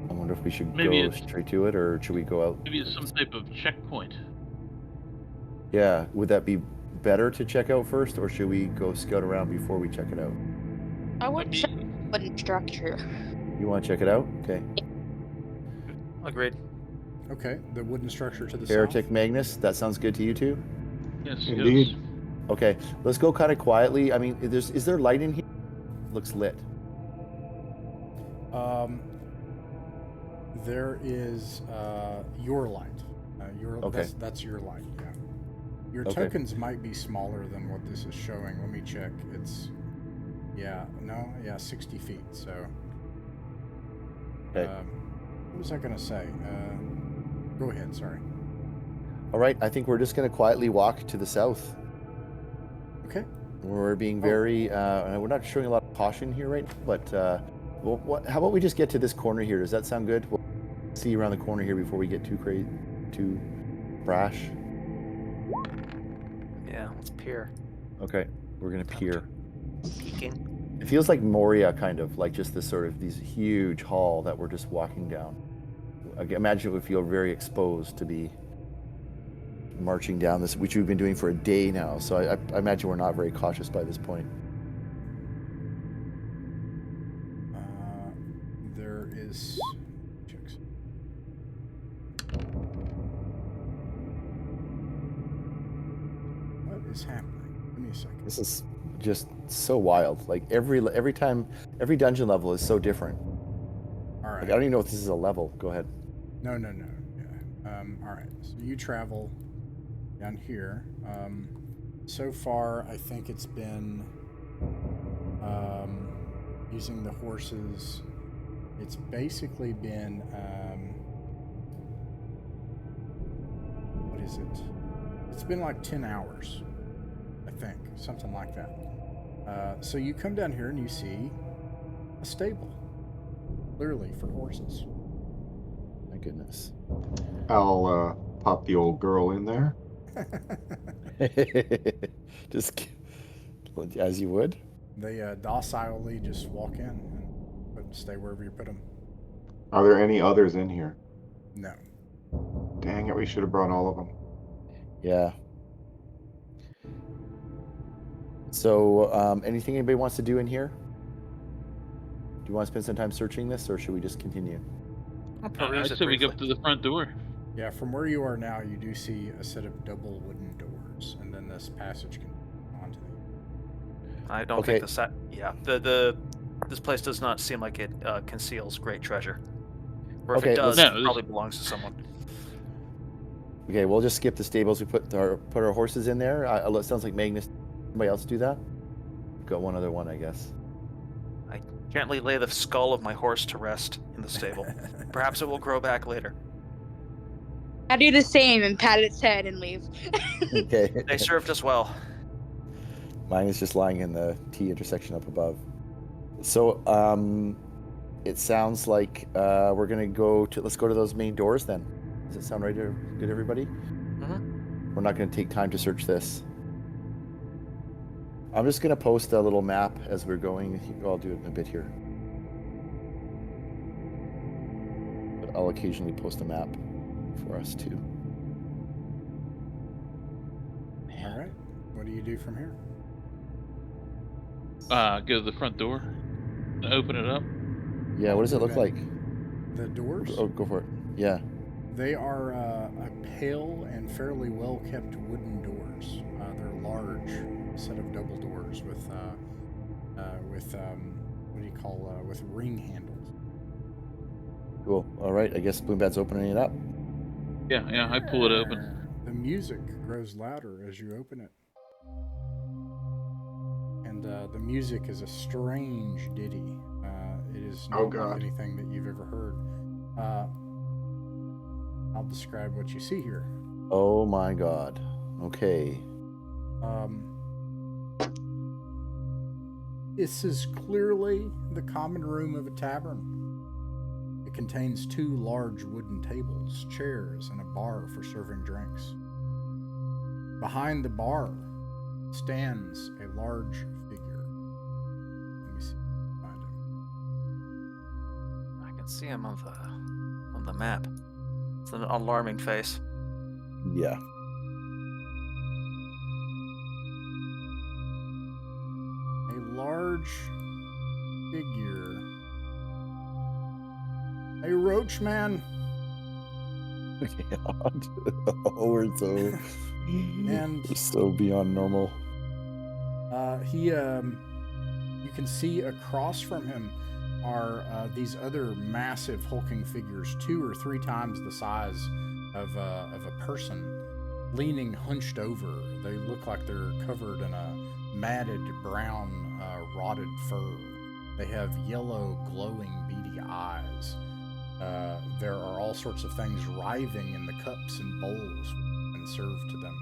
I wonder if we should go straight to it, or should we go out? Maybe it's some type of checkpoint. Yeah, would that be better to check out first, or should we go scout around before we check it out? I would check the wooden structure. You want to check it out? Okay. Agreed. Okay, the wooden structure to the Heretic south. Magnus, that sounds good to you too? Yes, Indeed. yes. Okay, let's go kind of quietly. I mean, is there light in here? Looks lit. There is your light. Okay. That's your light. Yeah. Your Okay. tokens might be smaller than what this is showing. Let me check. It's 60 feet. So. Okay. What was I gonna say? Go ahead. Sorry. All right, I think we're just going to quietly walk to the south. Okay. We're being very, we're not showing a lot of caution here right now, but how about we just get to this corner here? Does that sound good? We'll see you around the corner here before we get too crazy, too brash. Yeah, let's peer. Okay, we're going to peer. Peeking. It feels like Moria, kind of, like just these huge hall that we're just walking down. I imagine it would feel very exposed to be marching down this, which we've been doing for a day now. So I imagine we're not very cautious by this point. There is. What is happening? Give me a second. This is just so wild. Like every dungeon level is so different. All right. Like, I don't even know if this is a level. Go ahead. No. Yeah. All right. So you travel down here. So far, I think it's been using the horses. It's basically been what is it? It's been like 10 hours, I think, something like that. So you come down here and you see a stable, clearly for horses. My goodness. I'll pop the old girl in there. Just as you would. They docilely just walk in and stay wherever you put them. Are there any others in here? No. Dang it, we should have brought all of them. Yeah. So, anything anybody wants to do in here? Do you want to spend some time searching this, or should we just continue? I'll I peruse it say we go briefly. up to the front door. Yeah, from where you are now, you do see a set of double wooden doors, and then this passage can onto the. I don't Okay. think this place does not seem like it conceals great treasure. Or if Okay, it does, let's- No, it probably belongs to someone. Okay, we'll just skip the stables. We put our horses in there. It sounds like Magnus. Anybody else do that? Got one other one, I guess. I gently lay the skull of my horse to rest in the stable. Perhaps it will grow back later. I do the same and pat its head and leave. Okay. They served us well. Mine is just lying in the T intersection up above. So, it sounds like we're gonna let's go to those main doors then. Does it sound right? Good, everybody? Mm-hmm. We're not gonna take time to search this. I'm just gonna post a little map as we're going. I'll do it in a bit here. But I'll occasionally post a map for us too. All right. What do you do from here? Go to the front door and open it up. Yeah, what does it look like? The doors? Oh, go for it. Yeah. They are a pale and fairly well-kept wooden doors. They're large, set of double doors with what do you call with ring handles. Cool. All right. I guess Bloombat's opening it up. Yeah, I pull it open. The music grows louder as you open it. And the music is a strange ditty. It is not like anything that you've ever heard. I'll describe what you see here. Oh my god. Okay. This is clearly the common room of a tavern. It contains 2 large wooden tables, chairs, and a bar for serving drinks. Behind the bar stands a large figure. Let me see if I can find him. I can see him on the map. It's an alarming face. Yeah. A large figure. A roach man. God. Oh, we're so And we're so beyond normal. you can see across from him are these other massive hulking figures, 2 or 3 times the size of a person, leaning hunched over. They look like they're covered in a matted brown rotted fur. They have yellow glowing beady eyes. There are all sorts of things writhing in the cups and bowls and served to them.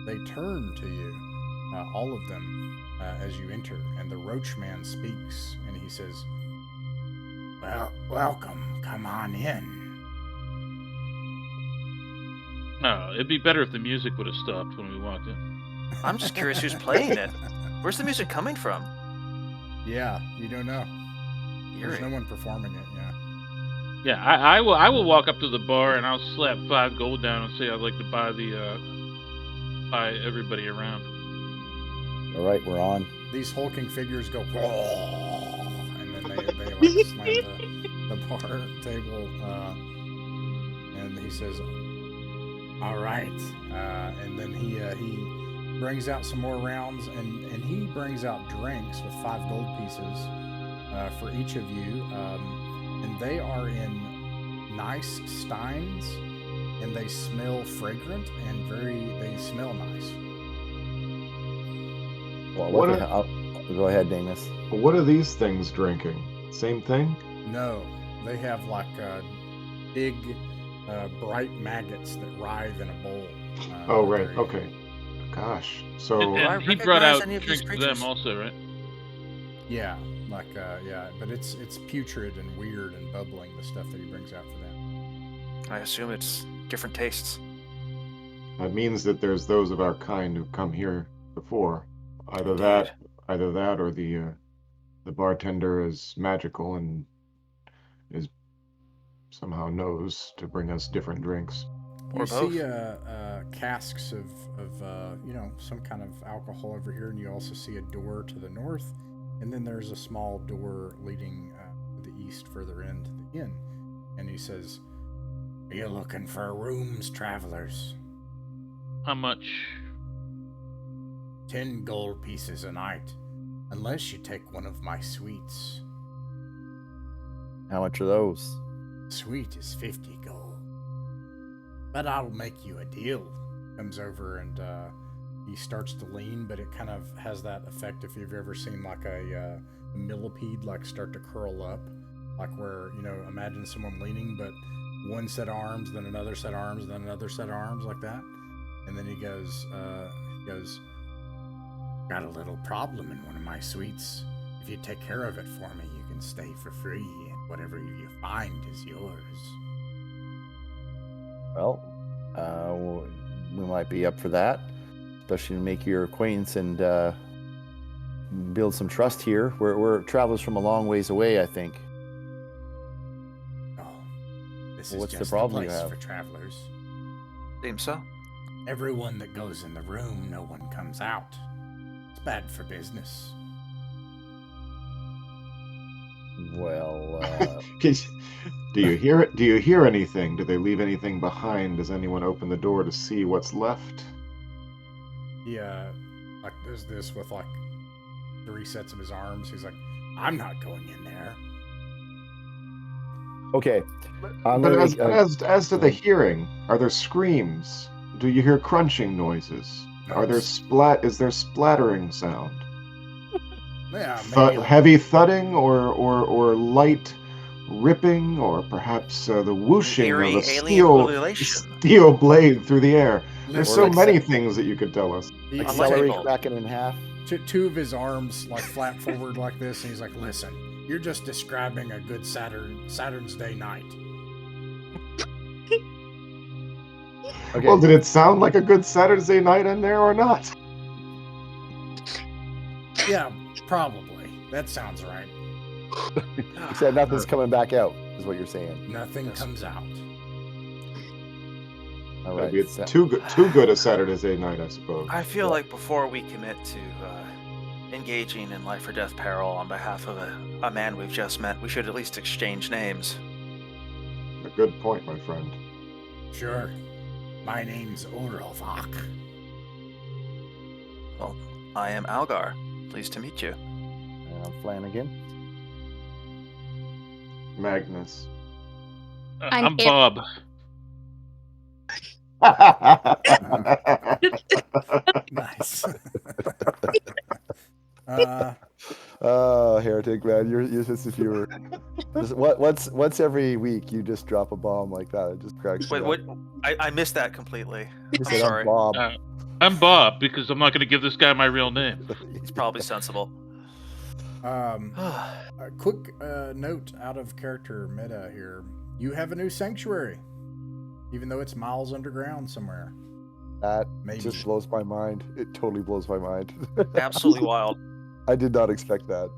They turn to you, all of them, as you enter, and the roach man speaks, and he says, "Well, welcome. Come on in." No, it'd be better if the music would have stopped when we walked in. I'm just curious who's playing it. Where's the music coming from? Yeah, you don't know. There's Eerie. no one performing it, yeah. Yeah, I will walk up to the bar and I'll slap 5 gold down and say I'd like to buy buy everybody around. All right, we're on. These hulking figures go, "Whoa," and then they like slam the bar table, and he says, "All right," and then he brings out some more rounds, and he brings out drinks with 5 gold pieces for each of you, and they are in nice steins, and they smell fragrant and they smell nice. Well, What go ahead, Damus. What are these things drinking? Same thing? No, they have like big, bright maggots that writhe in a bowl. Oh, that right. they're eating. Okay. Gosh. So, I And he brought recognize out any of these drinks for them creatures? also, right? Yeah, like yeah, but it's putrid and weird and bubbling, the stuff that he brings out for them. I assume it's different tastes. that means that there's those of our kind who've come here before. Either Indeed. that, or the bartender is magical and is somehow knows to bring us different drinks. Or You both. see casks of some kind of alcohol over here, and you also see a door to the north, and then there's a small door leading to the east further into the inn. And he says, "Are you looking for rooms, travelers? How much? 10 gold pieces a night, unless you take one of my suites. How much are those? Suite is 50 gold. But I'll make you a deal." Comes over and he starts to lean, but it kind of has that effect if you've ever seen like a millipede like start to curl up, like where, imagine someone leaning, but one set of arms, then another set of arms, then another set of arms, like that. And then he goes, "Got a little problem in one of my suites. If you take care of it for me, you can stay for free, and whatever you find is yours." Well, we might be up for that, especially to make your acquaintance and build some trust here. We're travelers from a long ways away, I think. Oh, this Well, is what's the just problem a you place have? for travelers. Seems so. Everyone that goes in the room, no one comes out. It's bad for business. Well, Do you hear it? Do you hear anything? Do they leave anything behind? Does anyone open the door to see what's left? He like does this with like 3 sets of his arms. He's like, I'm not going in there. okay. I'm But gonna, as to the hearing, are there screams? Do you hear crunching noises? Are there is there splattering sound? Yeah, maybe like, Heavy thudding or light ripping, or perhaps the whooshing of Eerie a alien ululation. steel blade through the air. There's Or so like many things that you could tell us. he, like I he- like celery it. cracking in half. 2 of his arms like flat forward like this, and he's like, listen, you're just describing a good Saturn's Day night. Okay. Well, did it sound like a good Saturday night in there or not? Yeah, probably. That sounds right. Except nothing's coming back out, is what you're saying. Nothing comes out. All That'd right. be so- too good a Saturday night, I suppose. I feel like before we commit to engaging in life or death peril on behalf of a man we've just met, we should at least exchange names. A good point, my friend. Sure. My name's Orlovak. Well, I am Algar. Pleased to meet you. And I'm Flanagan. Magnus. I'm here. Bob. Nice. Oh, heretic man, you're just if you were just once every week you just drop a bomb like that. It just cracks. Wait, me what? up. I missed that completely. You I'm said, sorry. I'm Bob. I'm Bob because I'm not going to give this guy my real name. It's probably sensible. A quick note out of character meta here. You have a new sanctuary, even though it's miles underground somewhere. That Maybe. just blows my mind. It totally blows my mind. Absolutely wild. I did not expect that.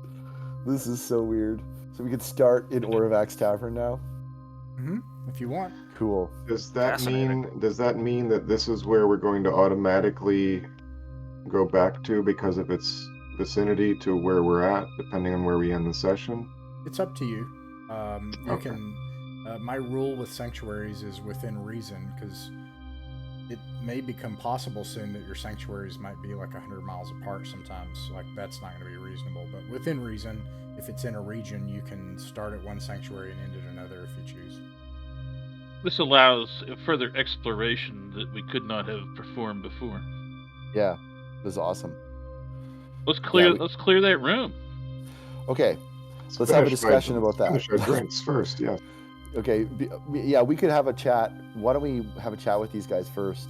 This is so weird. So we could start in Orovak's Tavern now. If you want. Cool. Does that Fascinating. mean that this is where we're going to automatically go back to because of its vicinity to where we're at, depending on where we end the session? It's up to you. You Okay. can. My rule with sanctuaries is within reason, because it may become possible soon that your sanctuaries might be like 100 miles apart sometimes. Like, that's not going to be reasonable. But within reason, if it's in a region, you can start at one sanctuary and end at another if you choose. This allows further exploration that we could not have performed before. Yeah, this is awesome. Let's clear. Yeah, we- Let's clear that room. Okay, let's have a Finish discussion about that. Finish our drinks first, yeah. Okay, yeah, we could have a chat. Why don't we have a chat with these guys first?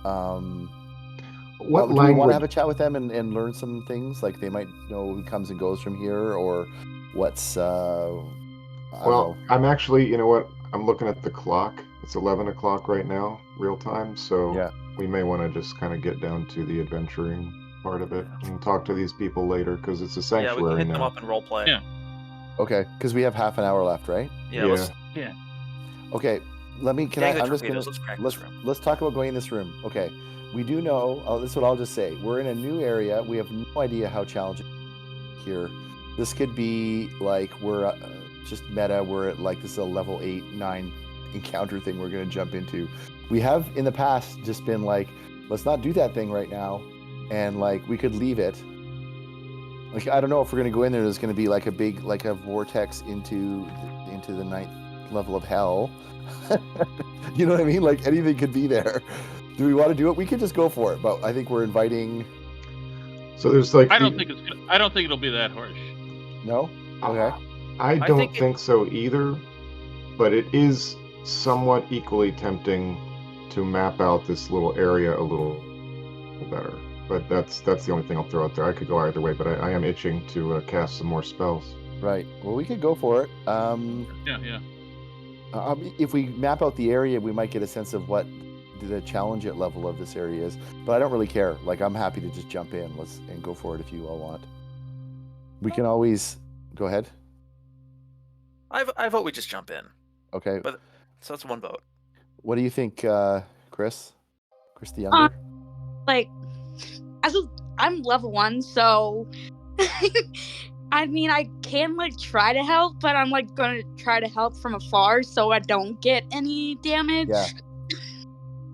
What do you want language? to have a chat with them and learn some things? Like they might know who comes and goes from here, or what's. I don't Well, know. I'm actually, you know what? I'm looking at the clock. It's 11 o'clock right now, real time. So Yeah. we may want to just kind of get down to the adventuring part of it and talk to these people later because it's a Yeah, we sanctuary can hit them now. up and roleplay. Yeah. Okay, because we have half an hour left, right? Yeah, let's Okay, let me. Can gang I? the I'm just gonna. torpedoes. Let's crack this room. Let's talk about going in this room. Okay, we do know. Oh, this is what I'll just say. We're in a new area. We have no idea how challenging here. This could be like we're just meta. We're at like this is a level 8, 9 encounter thing we're gonna jump into. We have in the past just been like, let's not do that thing right now, and like we could leave it. Like I don't know if we're gonna go in there. There's gonna be like a big like a vortex into the 9th level of hell. You know what I mean? Like anything could be there. Do we want to do it? We could just go for it, but I think we're inviting. So there's like. I don't think it'll be that harsh. No. Okay. I don't think think so either, but it is somewhat equally tempting to map out this little area a little better. But that's the only thing I'll throw out there. I could go either way, but I am itching to cast some more spells. Right. Well, we could go for it. Yeah. If we map out the area, we might get a sense of what the challenge at level of this area is. But I don't really care. Like I'm happy to just jump in. And go for it if you all want. We can always go ahead. I vote we just jump in. Okay. So that's one vote. What do you think, Chris? Chris the Younger? Like, I'm level 1, so I mean, I can like try to help, but I'm like gonna try to help from afar so I don't get any damage. Yeah.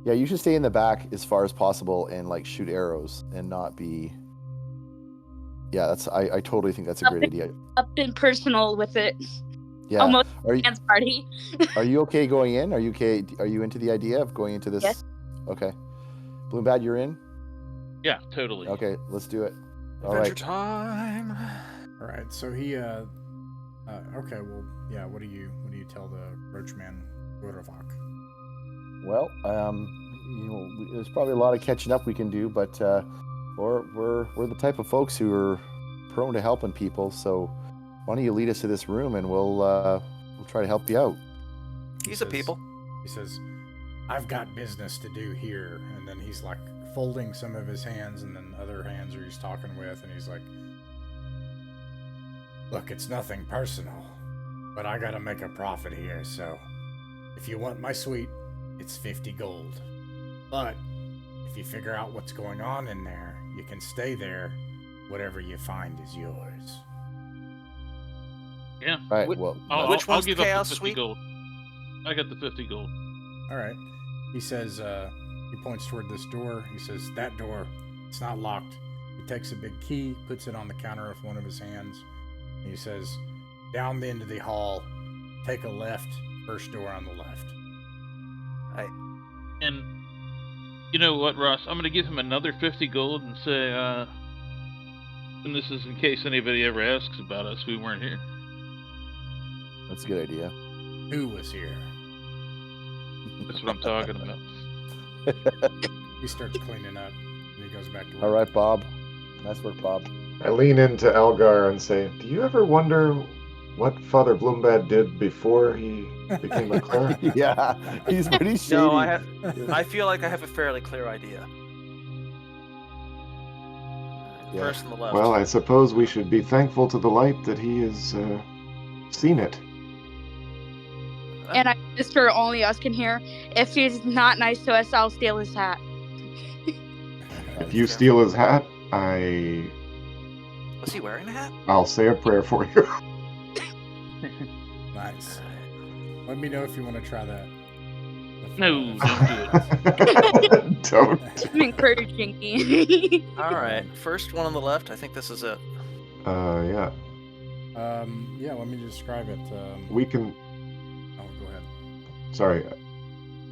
Yeah, you should stay in the back as far as possible and like shoot arrows and not be. Yeah, that's. I totally think that's a great idea. Up and personal with it. Yeah. Almost Are you, dance party. are you okay going in? Are you okay? Are you into the idea of going into this? Yes. Okay. Bloombad, you're in? Yeah, totally. Okay, let's do it. All Adventure right. time. All right, so he okay, well, yeah, what do you tell the Roachman Gorovak? Well, there's probably a lot of catching up we can do, but we're the type of folks who are prone to helping people. So why don't you lead us to this room and we'll try to help you out. He's a people. He says, "I've got business to do here," and then he's like folding some of his hands, and then other hands are he's talking with, and he's like, "Look, it's nothing personal, but I gotta make a profit here, so if you want my suite, it's 50 gold. But if you figure out what's going on in there, you can stay there. Whatever you find is yours." Yeah. All right. Which- Well, Which I'll one's give Chaos up the 50 Suite? gold. I got the 50 gold. All right. He says, he points toward this door. He says, "That door, it's not locked." He takes a big key, puts it on the counter with one of his hands. And he says, "Down the end of the hall, take a left, first door on the left." And you know what, Ross? I'm going to give him another 50 gold and say, and this is in case anybody ever asks about us, we weren't here. that's a good idea. Who was here? That's what I'm talking about. He starts cleaning up, and he goes back to work. All right, Bob. Nice work, Bob. I lean into Elgar and say, "Do you ever wonder what Father Bloombad did before he became a cleric?" Yeah, he's pretty shady. No, I feel like I have a fairly clear idea. Yeah. First on the left. Well, I suppose we should be thankful to the light that he has seen it. And I whisper only us can hear. If he's not nice to us, I'll steal his hat. If you steal his hat, Was he wearing a hat? I'll say a prayer for you. Nice. Let me know if you want to try that. No, don't do it. Don't. I'm encouraging you. All right. First one on the left. I think this is it. Yeah. Yeah, let me describe it. We can. Oh, go ahead. Sorry.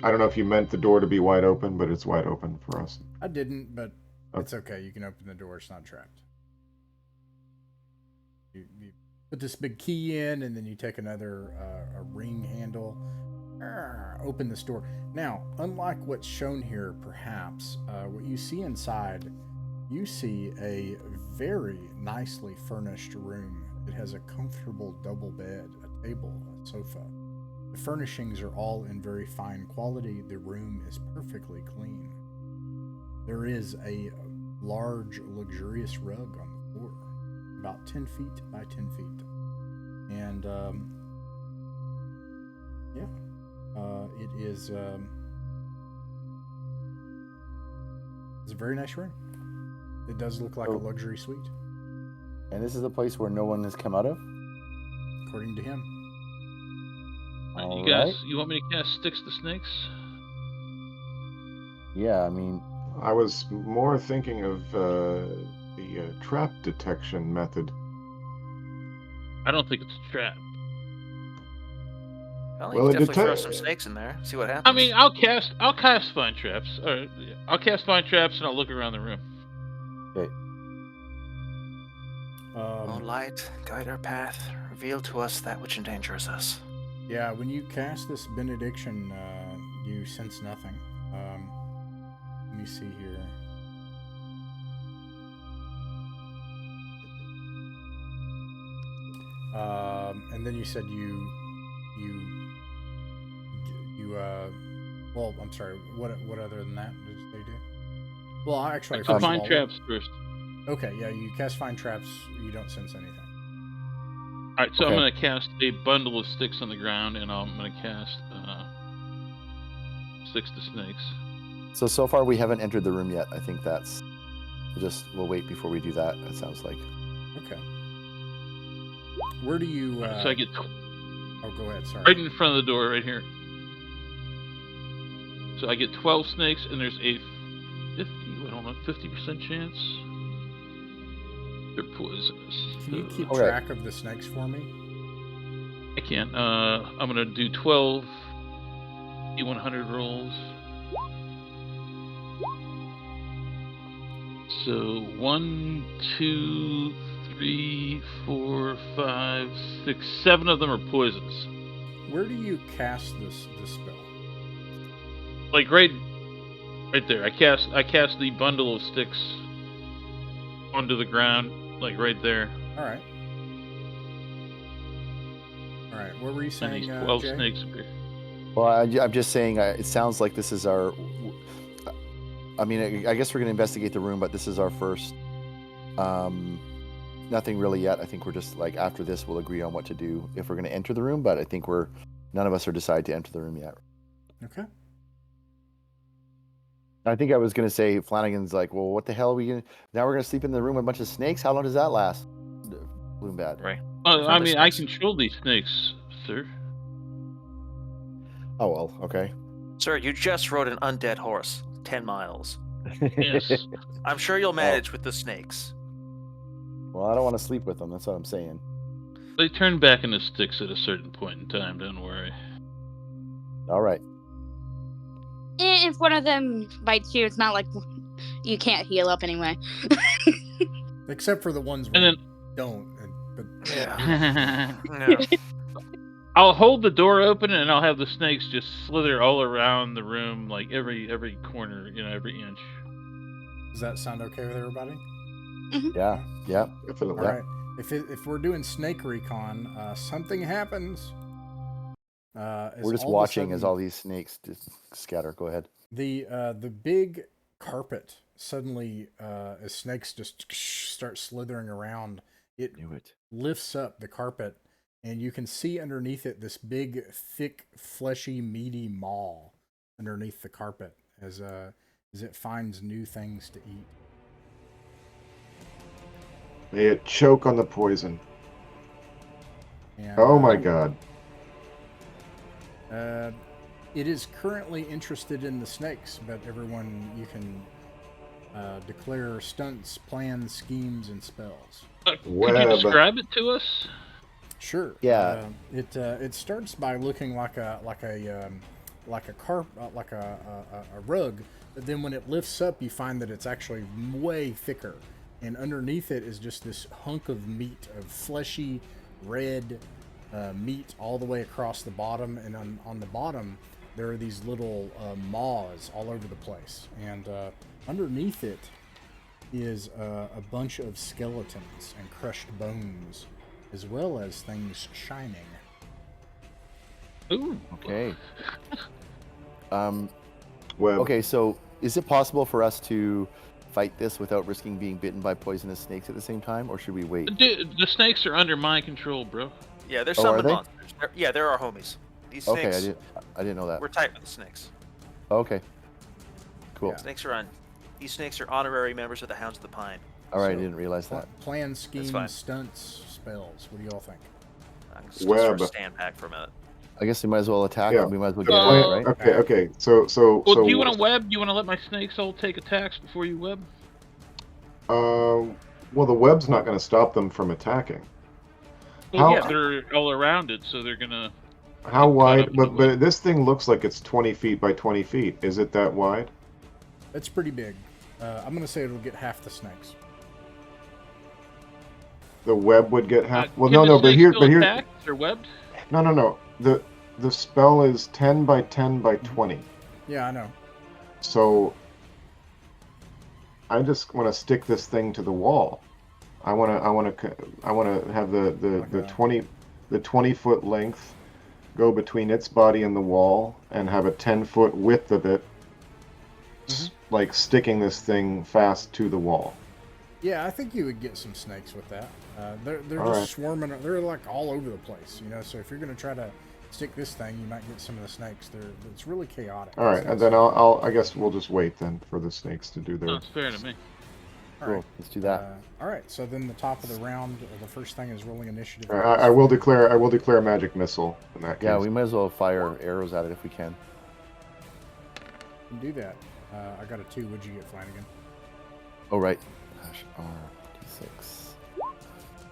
I don't know if you meant the door to be wide open, but it's wide open for us. I didn't, but Okay. it's okay. You can open the door. It's not trapped. You put this big key in, and then you take another a ring handle. Open this door. Now, unlike what's shown here, perhaps, what you see inside, you see a very nicely furnished room. It has a comfortable double bed, a table, a sofa. The furnishings are all in very fine quality. The room is perfectly clean. There is a large, luxurious rug on the floor, about 10 feet by 10 feet. And, it is, it's a very nice room. It does look like a luxury suite, And this is a place where no one has come out of? according to him. All You guys, right. you want me to cast Sticks to Snakes? Yeah, I mean, I was more thinking of the trap detection method. I don't think it's a trap. Well, Well, you it can definitely throw detect- some snakes in there. See what happens. I mean, I'll cast Find Traps. All right, yeah. I'll cast Find Traps and I'll look around the room. okay. Oh, light, guide our path. Reveal to us that which endangers us. Yeah, when you cast this benediction, you sense nothing. Let me see here. And then you said well, I'm sorry. What other than that did they do? Well, actually, So first of Find all, Traps first. Okay, yeah, you cast find traps. You don't sense anything. All right, so I'm Okay. going to cast a bundle of sticks on the ground, and I'm going to cast Sticks to Snakes. So far we haven't entered the room yet. I think we'll wait before we do that, it sounds like. Okay. Where do you? So I get Oh, go ahead. Sorry. right in front of the door, right here. So I get 12 snakes, and there's a 50% chance they're poisonous. Can you keep Okay. track of the snakes for me? I can. I'm gonna do 12 D100 rolls. So 1, 2, 3, 4, 5, 6, 7 of them are poisons. Where do you cast this spell? Like right there. I cast the bundle of sticks onto the ground, like right there. All right. All right. What were you And saying, these 12 Jay? snakes appear. Well, I'm just saying, it sounds like this is our. I mean, I guess we're going to investigate the room, but this is our first. Nothing really yet. I think we're just like after this, we'll agree on what to do if we're going to enter the room. But I think none of us are decided to enter the room yet. Okay. I think I was going to say Flanagan's like, well, what the hell are we going to? Now we're going to sleep in the room with a bunch of snakes. How long does that last? Bloom bad. Right. I the mean, I snakes. control these snakes, sir. Oh well, okay. Sir, you just rode an undead horse 10 miles. Yes. I'm sure you'll manage with the snakes. Well, I don't want to sleep with them. That's what I'm saying. They turn back into sticks at a certain point in time. Don't worry. All right. If one of them bites you, it's not like you can't heal up anyway. Except for the ones And we then don't. But Yeah. Yeah. I'll hold the door open and I'll have the snakes just slither all around the room, like every corner, every inch. does that sound okay with everybody? Yeah. Yeah. Definitely. All right. If we're doing snake recon, something happens. We're just watching as all these snakes just scatter. Go ahead. The big carpet suddenly, as snakes just start slithering around, it Knew it. lifts up the carpet, and you can see underneath it this big, thick, fleshy, meaty maw underneath the carpet as it finds new things to eat. May it choke on the poison. And, Oh my god. It is currently interested in the snakes, but everyone, you can declare stunts, plans, schemes, and spells. Could you Webb. describe it to us? Sure. Yeah. It starts by looking like a rug, but then when it lifts up, you find that it's actually way thicker, and underneath it is just this hunk of meat, of fleshy, red meat all the way across the bottom, and on the bottom there are these little maws all over the place, and underneath it is a bunch of skeletons and crushed bones, as well as things shining. Ooh. Okay. Webb. Okay. So, is it possible for us to fight this without risking being bitten by poisonous snakes at the same time, or should we wait? The snakes are under my control, bro. Yeah, they're Oh, are summoned they? monsters. They're our homies. These Okay, snakes, I didn't know that. we're tight with the snakes. Okay. Cool. Yeah. Snakes are these snakes are honorary members of the Hounds of the Pine. All right, I So, didn't realize that. Plan, schemes, fine. stunts, spells. What do you all think? I'm just gonna sort of Webb. stand back for a minute. I guess we might as well attack. Yeah. We might as well get Uh, it right. Okay. So Well, do you want to web? Do you want to let my snakes all take attacks before you web? Well, the web's not going to stop them from attacking. Well, How- yeah, they're all around it, so they're gonna. How Get caught wide? up in the But this thing looks like it's 20 feet by 20 feet. Is it that wide? It's pretty big. I'm gonna say it'll get half the snakes. The web would get half. Well, can the no. But snakes here, still but here. attack? They're webbed. No. The spell is 10 by 10 by 20. Yeah, I know. So I just want to stick this thing to the wall. I want to have the Okay. 20-foot length go between its body and the wall, and have a 10-foot width of it, like sticking this thing fast to the wall. Yeah, I think you would get some snakes with that. They're All just right. swarming. They're like all over the place, So if you're gonna try to stick this thing, you might get some of the snakes. It's really chaotic. All right, and then I guess we'll just wait then for the snakes to do their. Sounds fair to me. Cool. right. Let's do that. All right. So then the top of the round, the first thing is rolling initiative. I will declare magic missile in that case. Yeah, we might as well fire arrows at it if we can. can do that. I got a 2. What'd you get, Flanagan? Oh, right. Gosh, R6.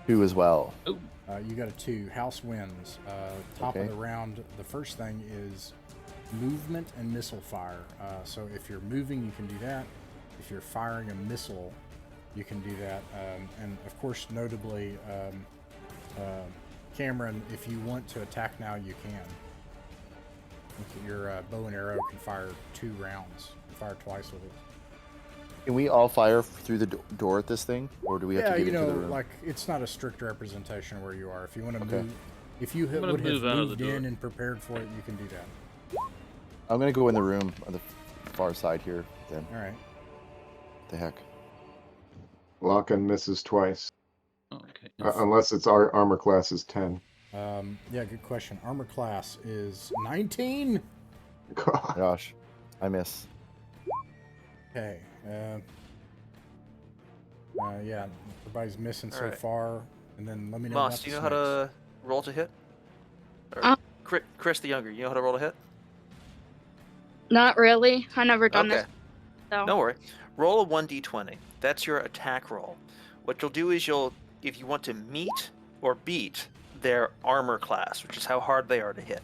2 as well. You got a 2. House wins. Top of Okay. the round, the first thing is movement and missile fire. So if you're moving, you can do that. If you're firing a missile, you can do that. And of course, notably, Cameron, if you want to attack now, you can. Your bow and arrow can fire 2 rounds. Fire twice with it. Can we all fire through the door at this thing, or do we have to get into the room? like it's not a strict representation of where you are. If you want to Okay. move, if you would have move out of the moved door. in and prepared for it, you can do that. I'm gonna go in the room on the far side here. Then All right. what the heck? Lock and misses twice, Okay. unless its armor class is 10. Yeah, good question. Armor class is 19. God. Gosh, I miss. Okay. Yeah, everybody's missing so Alright. far. And then let me know. Moss, about do you the know how snakes. to roll to hit? Or Uh. Chris the Younger, you know how to roll to hit? Not really. I never done Okay. this. So. Don't worry. Roll a 1d20. That's your attack roll. What you'll do is if you want to meet or beat their armor class, which is how hard they are to hit.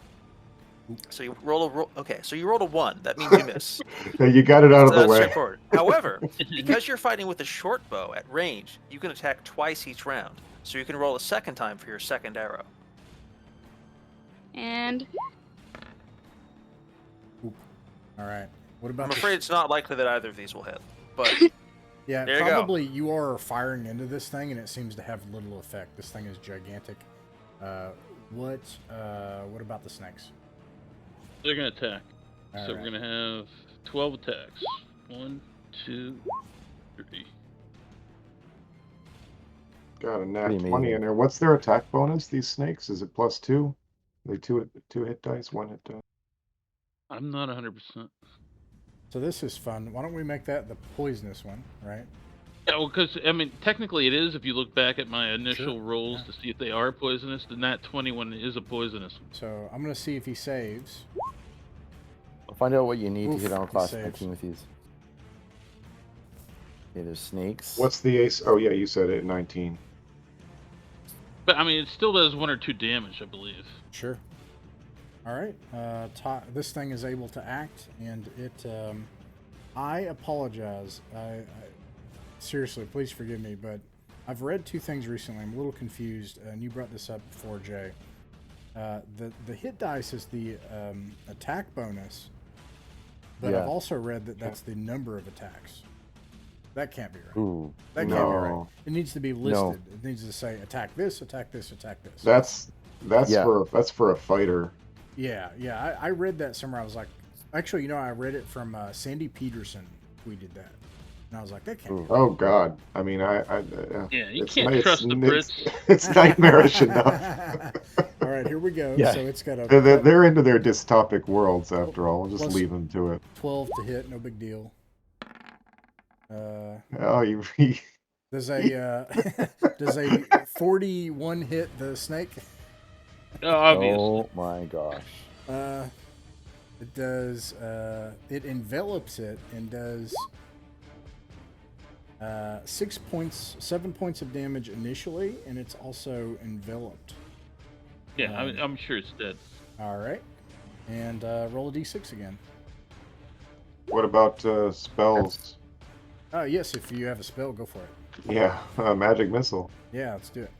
So you roll so you rolled a 1. That means you miss. Yeah, you got it out of the way. Straightforward. However, because you're fighting with a short bow at range, you can attack twice each round. So you can roll a second time for your second arrow. And All right. What about I'm the afraid it's not likely that either of these will hit. But Yeah, There you go. probably you are firing into this thing, and it seems to have little effect. This thing is gigantic. What about the snakes? They're gonna attack. All So right. we're gonna have 12 attacks. 1, 2, 3. Got a nat Pretty 20 amazing. in there. What's their attack bonus, these snakes? Is it +2? They two hit dice, 1 hit dice. I'm not 100%. So this is fun. Why don't we make that the poisonous one, right? Yeah, well, because I mean, technically it is. If you look back at my initial Sure, rolls yeah. to see if they are poisonous, then that 21 is a poisonous one. So I'm gonna see if he saves. I'll find out what you need Oof, to hit on he class saves. 19 with these. Okay, there's snakes. What's the ace? Oh, yeah, you said it, 19. But I mean, it still does 1 or 2 damage, I believe. Sure. All right. This thing is able to act, and it. I apologize. I seriously, please forgive me, but I've read 2 things recently. I'm a little confused, and you brought this up before, Jay. The hit dice is the attack bonus, but Yeah. I've also read that that's the number of attacks. That can't be right. Ooh, That can't be right. No. It needs to be listed. It needs to say attack this, attack this, attack this. That's Yeah. for a fighter. Yeah. I read that somewhere. I was like, actually, I read it from Sandy Peterson. We did that, and I was like, that can't be. Ooh. Oh God! I mean, Yeah, you it's- can't it's- trust the it's- Brits. It's nightmarish enough. All right, here we go. Yeah. So it's got a They're into their dystopic worlds after all. We'll just Plus- leave them to it. 12 to hit, no big deal. Oh, you. Does a 41 hit the snake? Obvious. Oh my gosh. It does. It envelops it and does 7 points of damage initially, and it's also enveloped. Yeah, I'm sure it's dead. All right, and roll a d6 again. What about spells? Yes, if you have a spell, go for it. Yeah, magic missile. Yeah, let's do it.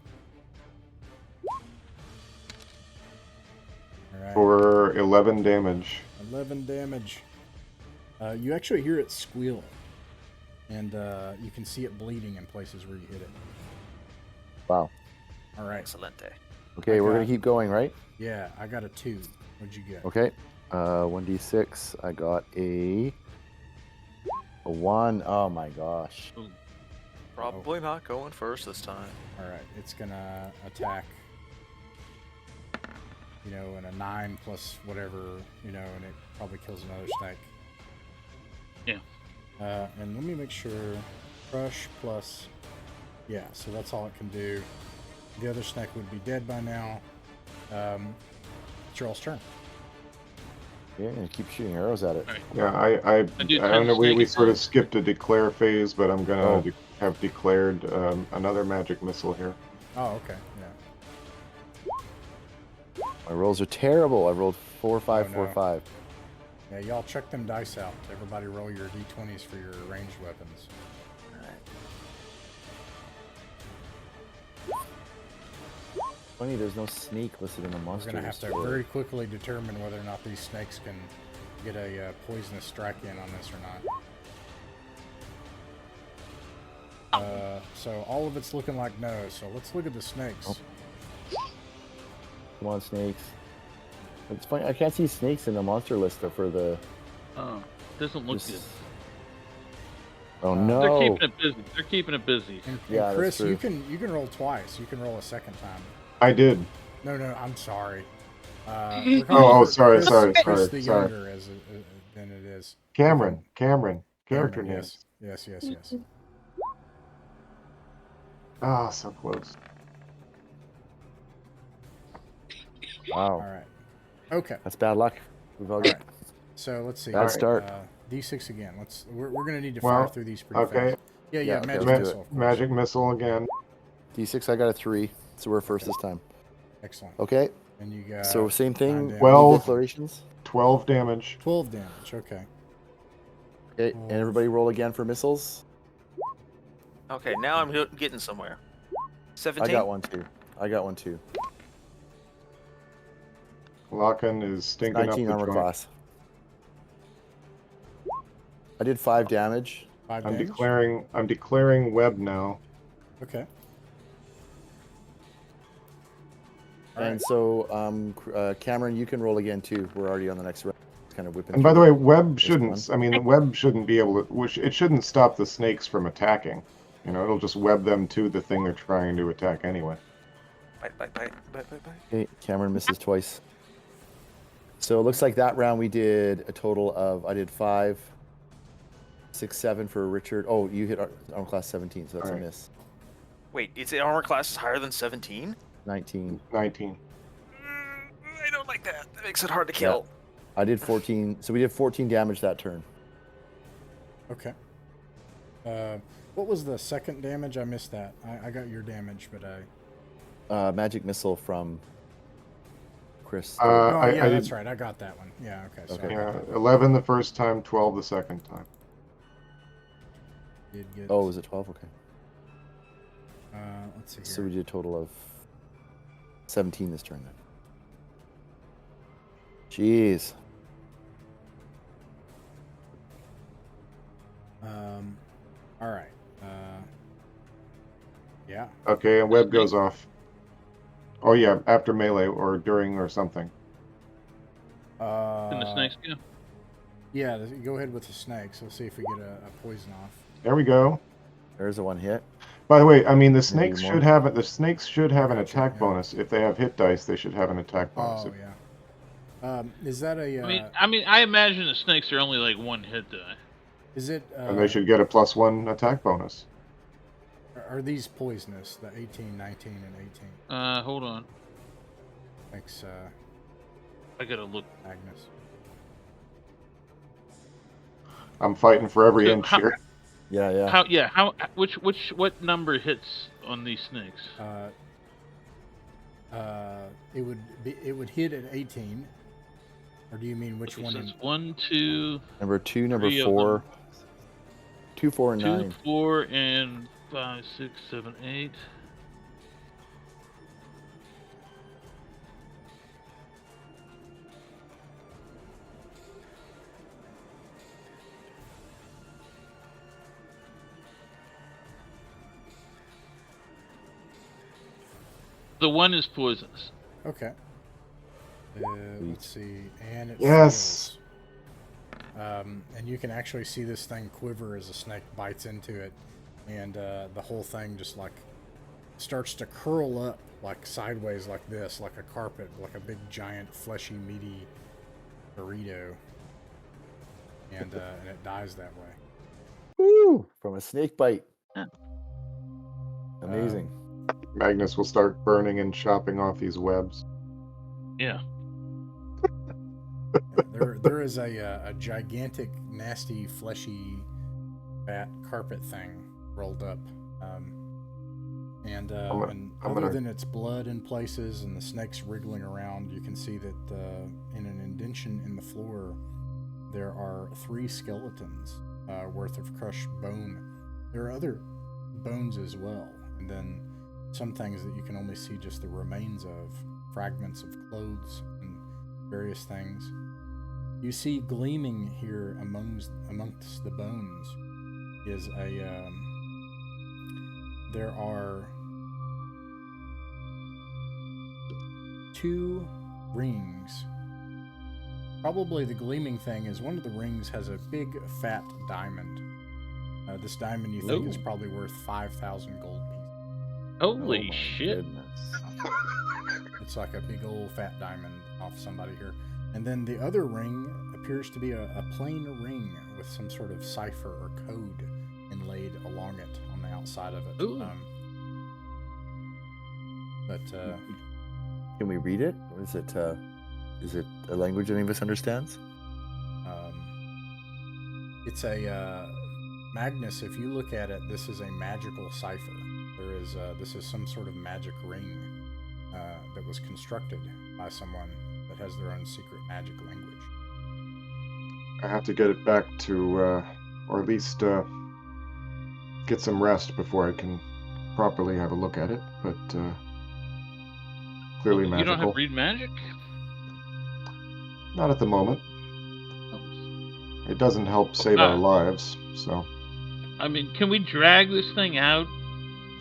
All right. For 11 damage. 11 damage. You actually hear it squeal, and you can see it bleeding in places where you hit it. Wow. All right. Excelente. Okay, we're Okay. gonna keep going, right? Yeah, I got a 2. What'd you get? Okay. 1d6. I got a 1. Oh my gosh. Probably not going first this time. All right, it's gonna attack. And a 9 plus whatever, and it probably kills another snake. Yeah. And let me make sure. Crush plus... Yeah, so that's all it can do. The other snake would be dead by now. It's your all's turn. Yeah, and keep shooting arrows at it. All right. Yeah, I do don't 10 know. We snake sort of attacks. skipped a declare phase, but I'm gonna Oh. have declared another magic missile here. Oh, okay. Yeah. My rolls are terrible. I rolled 4, 5, Oh, 4, no. 5. Yeah, y'all check them dice out. Everybody roll your d20s for your ranged weapons. Funny, there's no snake listed in the We're monster. going to have to list. very quickly determine whether or not these snakes can get a poisonous strike in on this or not. So all of it's looking like no. So let's look at the snakes. Oh. Come on, snakes. It's funny. I can't see snakes in the monster list for the. Oh, doesn't look this- good. Oh They're no! They're keeping it busy. They're keeping it busy. And Yeah, that's Chris, true. you can roll twice. You can roll a second time. I did. No, I'm sorry. Oh, We're calling sorry, Chris, sorry, Chris sorry, the sorry. younger than it is. Cameron, character Cameron, names. yes. Ah, so close. Wow, All right. Okay. that's bad luck. We've all All got. right. So let's see. Bad start. D6 again. We're going to need to Well, fire through these pretty okay. fast. Yeah, Yeah, okay, magic let's do missile. Of course. Magic missile again. D6. I got a 3, so we're first this time. Excellent. Okay. And you got So same thing. 9 damage. Well- Declarations. 12 damage. 12 damage. Okay. Okay, and everybody roll again for missiles. Okay, now I'm getting somewhere. 17. I got one too. Locken is stinking up 19 the armor joint. class. I did 5 damage. 5 I'm damage. declaring web now. Okay. All And right. so, Cameron, you can roll again too. We're already on the next round. It's kind of whipping. And by the through. way, web This shouldn't. I mean, the web shouldn't be able to. It shouldn't stop the snakes from attacking. You know, it'll just web them to the thing they're trying to attack anyway. Bite. Okay, Cameron misses twice. So it looks like that round we did a total of, I did 5, 6, 7 for Richard. Oh, you hit armor class 17, so that's a Alright. miss. Wait, is the armor class higher than 17? 19. 19. I don't like that. That makes it hard to kill. I did 14. So we did 14 damage that turn. Okay. What was the second damage? I missed that. I got your damage, but I. Magic missile from Chris. Oh, I yeah, did, that's right. I got that one. Yeah, okay. So Okay. I Yeah, got that. 11 the first time, 12 the second time. Did get, Oh, was it 12? Okay. let's see here. So we did a total of 17 this turn then. Jeez. All right. Yeah. Okay, and web goes off. Oh yeah, after melee or during or something. And the snakes go. Yeah, go ahead with the snakes. Let's see if we get a poison off. There we go. There's a one hit. By the way, I mean the Maybe snakes more. should have the snakes should have an Gotcha, attack yeah. bonus. If they have hit dice, they should have an attack bonus. Oh yeah. Is that a? I imagine the snakes are only like one hit die. Is it? And they should get a +1 attack bonus. Are these poisonous? The 18, 19, and 18. Hold on. Thanks, I gotta look. Agnes. I'm fighting for every So inch how- here. Yeah. What number hits on these snakes? It would hit at 18. Or do you mean which Okay, one? so In, it's 1, 2, Number 2, number Three of 4. 2, 4, and 2, 9. 4, and 5, 6, 7, 8. The one is poisonous. okay. Let's see, and it Yes. fails. And you can actually see this thing quiver as a snake bites into it, and the whole thing just like starts to curl up like sideways like this, like a carpet, like a big giant fleshy meaty burrito, and it dies that way. Woo! From a snake bite. Amazing. Magnus will start burning and chopping off these webs. Yeah. There is a gigantic, nasty, fleshy, fat carpet thing rolled up, and other than its blood in places and the snakes wriggling around, you can see that in an indention in the floor, there are 3 skeletons worth of crushed bone. There are other bones as well, and then some things that you can only see just the remains of, fragments of clothes and various things. You see gleaming here amongst the bones is there are 2 rings. Probably the gleaming thing is one of the rings has a big fat diamond. This diamond you think is probably worth 5,000 gold pieces. Holy my shit. goodness. It's like a big old fat diamond off somebody here. And then the other ring appears to be a plain ring with some sort of cipher or code inlaid along it on the outside of it. Ooh. Can we read it? Or is it a language any of us understands? It's a Magnus. If you look at it, this is a magical cipher. This is some sort of magic ring that was constructed by someone that has their own secret magic language. I have to get it back to, or at least get some rest before I can properly have a look at it. But clearly magical. You don't have read magic? Not at the moment. It doesn't help save our lives, so. I mean, can we drag this thing out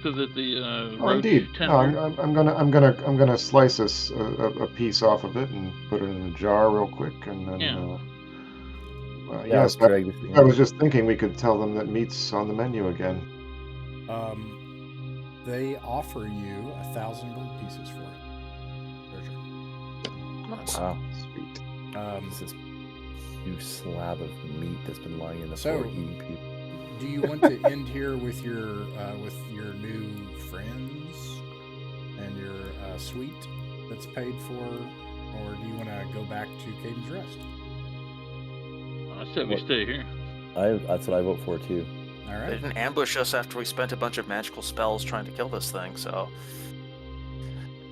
so that the roach indeed. tender... No, I'm gonna slice a piece off of it and put it in a jar real quick, and then. Yes, I was just thinking we could tell them that meat's on the menu again. They offer you 1,000 gold pieces for it. Wow. Sweet. This is a huge slab of meat that's been lying in the floor eating people. Do you want to end here with your new friends and your suite that's paid for, or do you want to go back to Caden's Rest? I said we stay here. That's what I vote for too. All right. They didn't ambush us after we spent a bunch of magical spells trying to kill this thing, so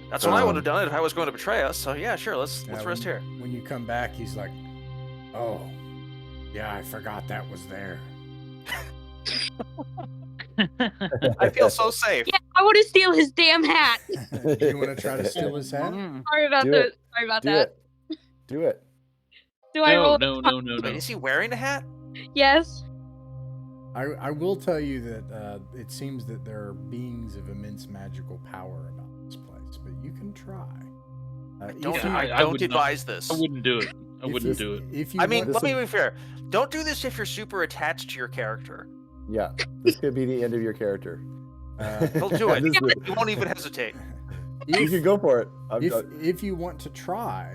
that's what I would have done if I was going to betray us. So yeah, sure, let's rest here. When you come back, he's like, "Oh, yeah, I forgot that was there." I feel so safe. Yeah, I want to steal his damn hat. You want to try to steal his hat? Sorry about that. Sorry about that. Do it. Do I roll? No. Wait, is he wearing a hat? Yes. I will tell you that it seems that there are beings of immense magical power about this place, but you can try. I don't advise this. I wouldn't do it. I wouldn't do it. If you I mean, want, let me be fair. Don't do this if you're super attached to your character. Yeah, this could be the end of your character. He'll do it. This is You won't even hesitate. You can go for it. If you want to try,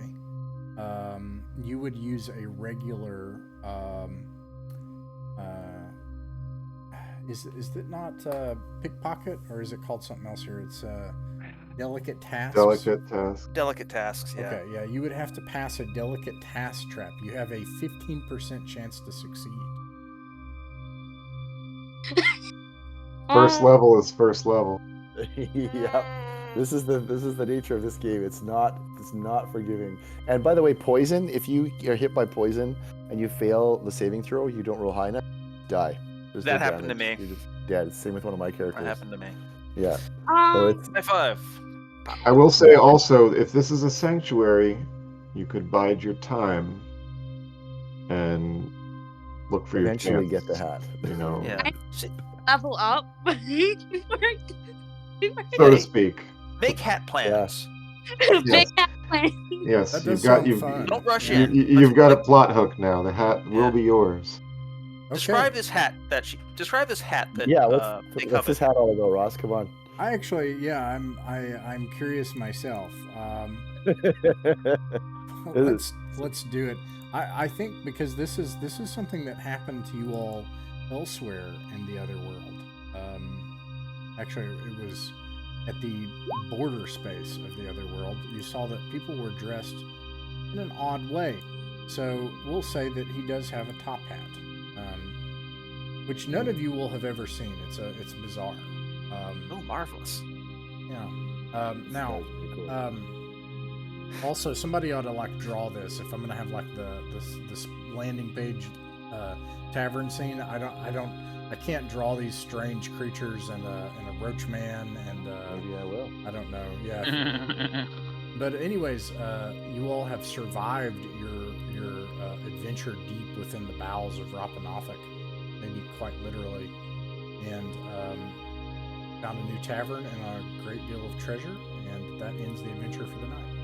you would use a regular. Is it not pickpocket, or is it called something else here? It's delicate tasks. Delicate tasks. Yeah. Okay, yeah, you would have to pass a delicate task trap. You have a 15% chance to succeed. First level is first level. Yeah, this is the nature of this game. It's not forgiving. And by the way, poison. If you are hit by poison and you fail the saving throw, you don't roll high enough, die. There's That no happened to damage. me. You're just dead. Same with one of my characters. That happened to me. Yeah. So it's, High five. I will say also, if this is a sanctuary, you could bide your time and look for eventually your get the hat. You know, Yeah. Level up. so to speak. Make hat plans. Big hat plan. Yes, That does sound fun. Don't rush in. You've got a plot hook now. The hat will be yours. Okay. Describe this hat that Yeah, they what's covet. this hat all about, Ross? Come on. I actually, yeah, I'm curious myself. Let's do it. I think because this is something that happened to you all elsewhere in the other world. Actually, it was at the border space of the other world. You saw that people were dressed in an odd way. So we'll say that he does have a top hat, which none of you will have ever seen. It's bizarre. Oh, marvelous. Yeah. Now, That's pretty cool. also somebody ought to like draw this. If I'm gonna have like this landing page tavern scene, I can't draw these strange creatures and a roach man and Maybe I will. I don't know. Yeah. But anyways, you all have survived your adventure deep within the bowels of Rappan Athuk, maybe quite literally, and found a new tavern and a great deal of treasure, and that ends the adventure for the night.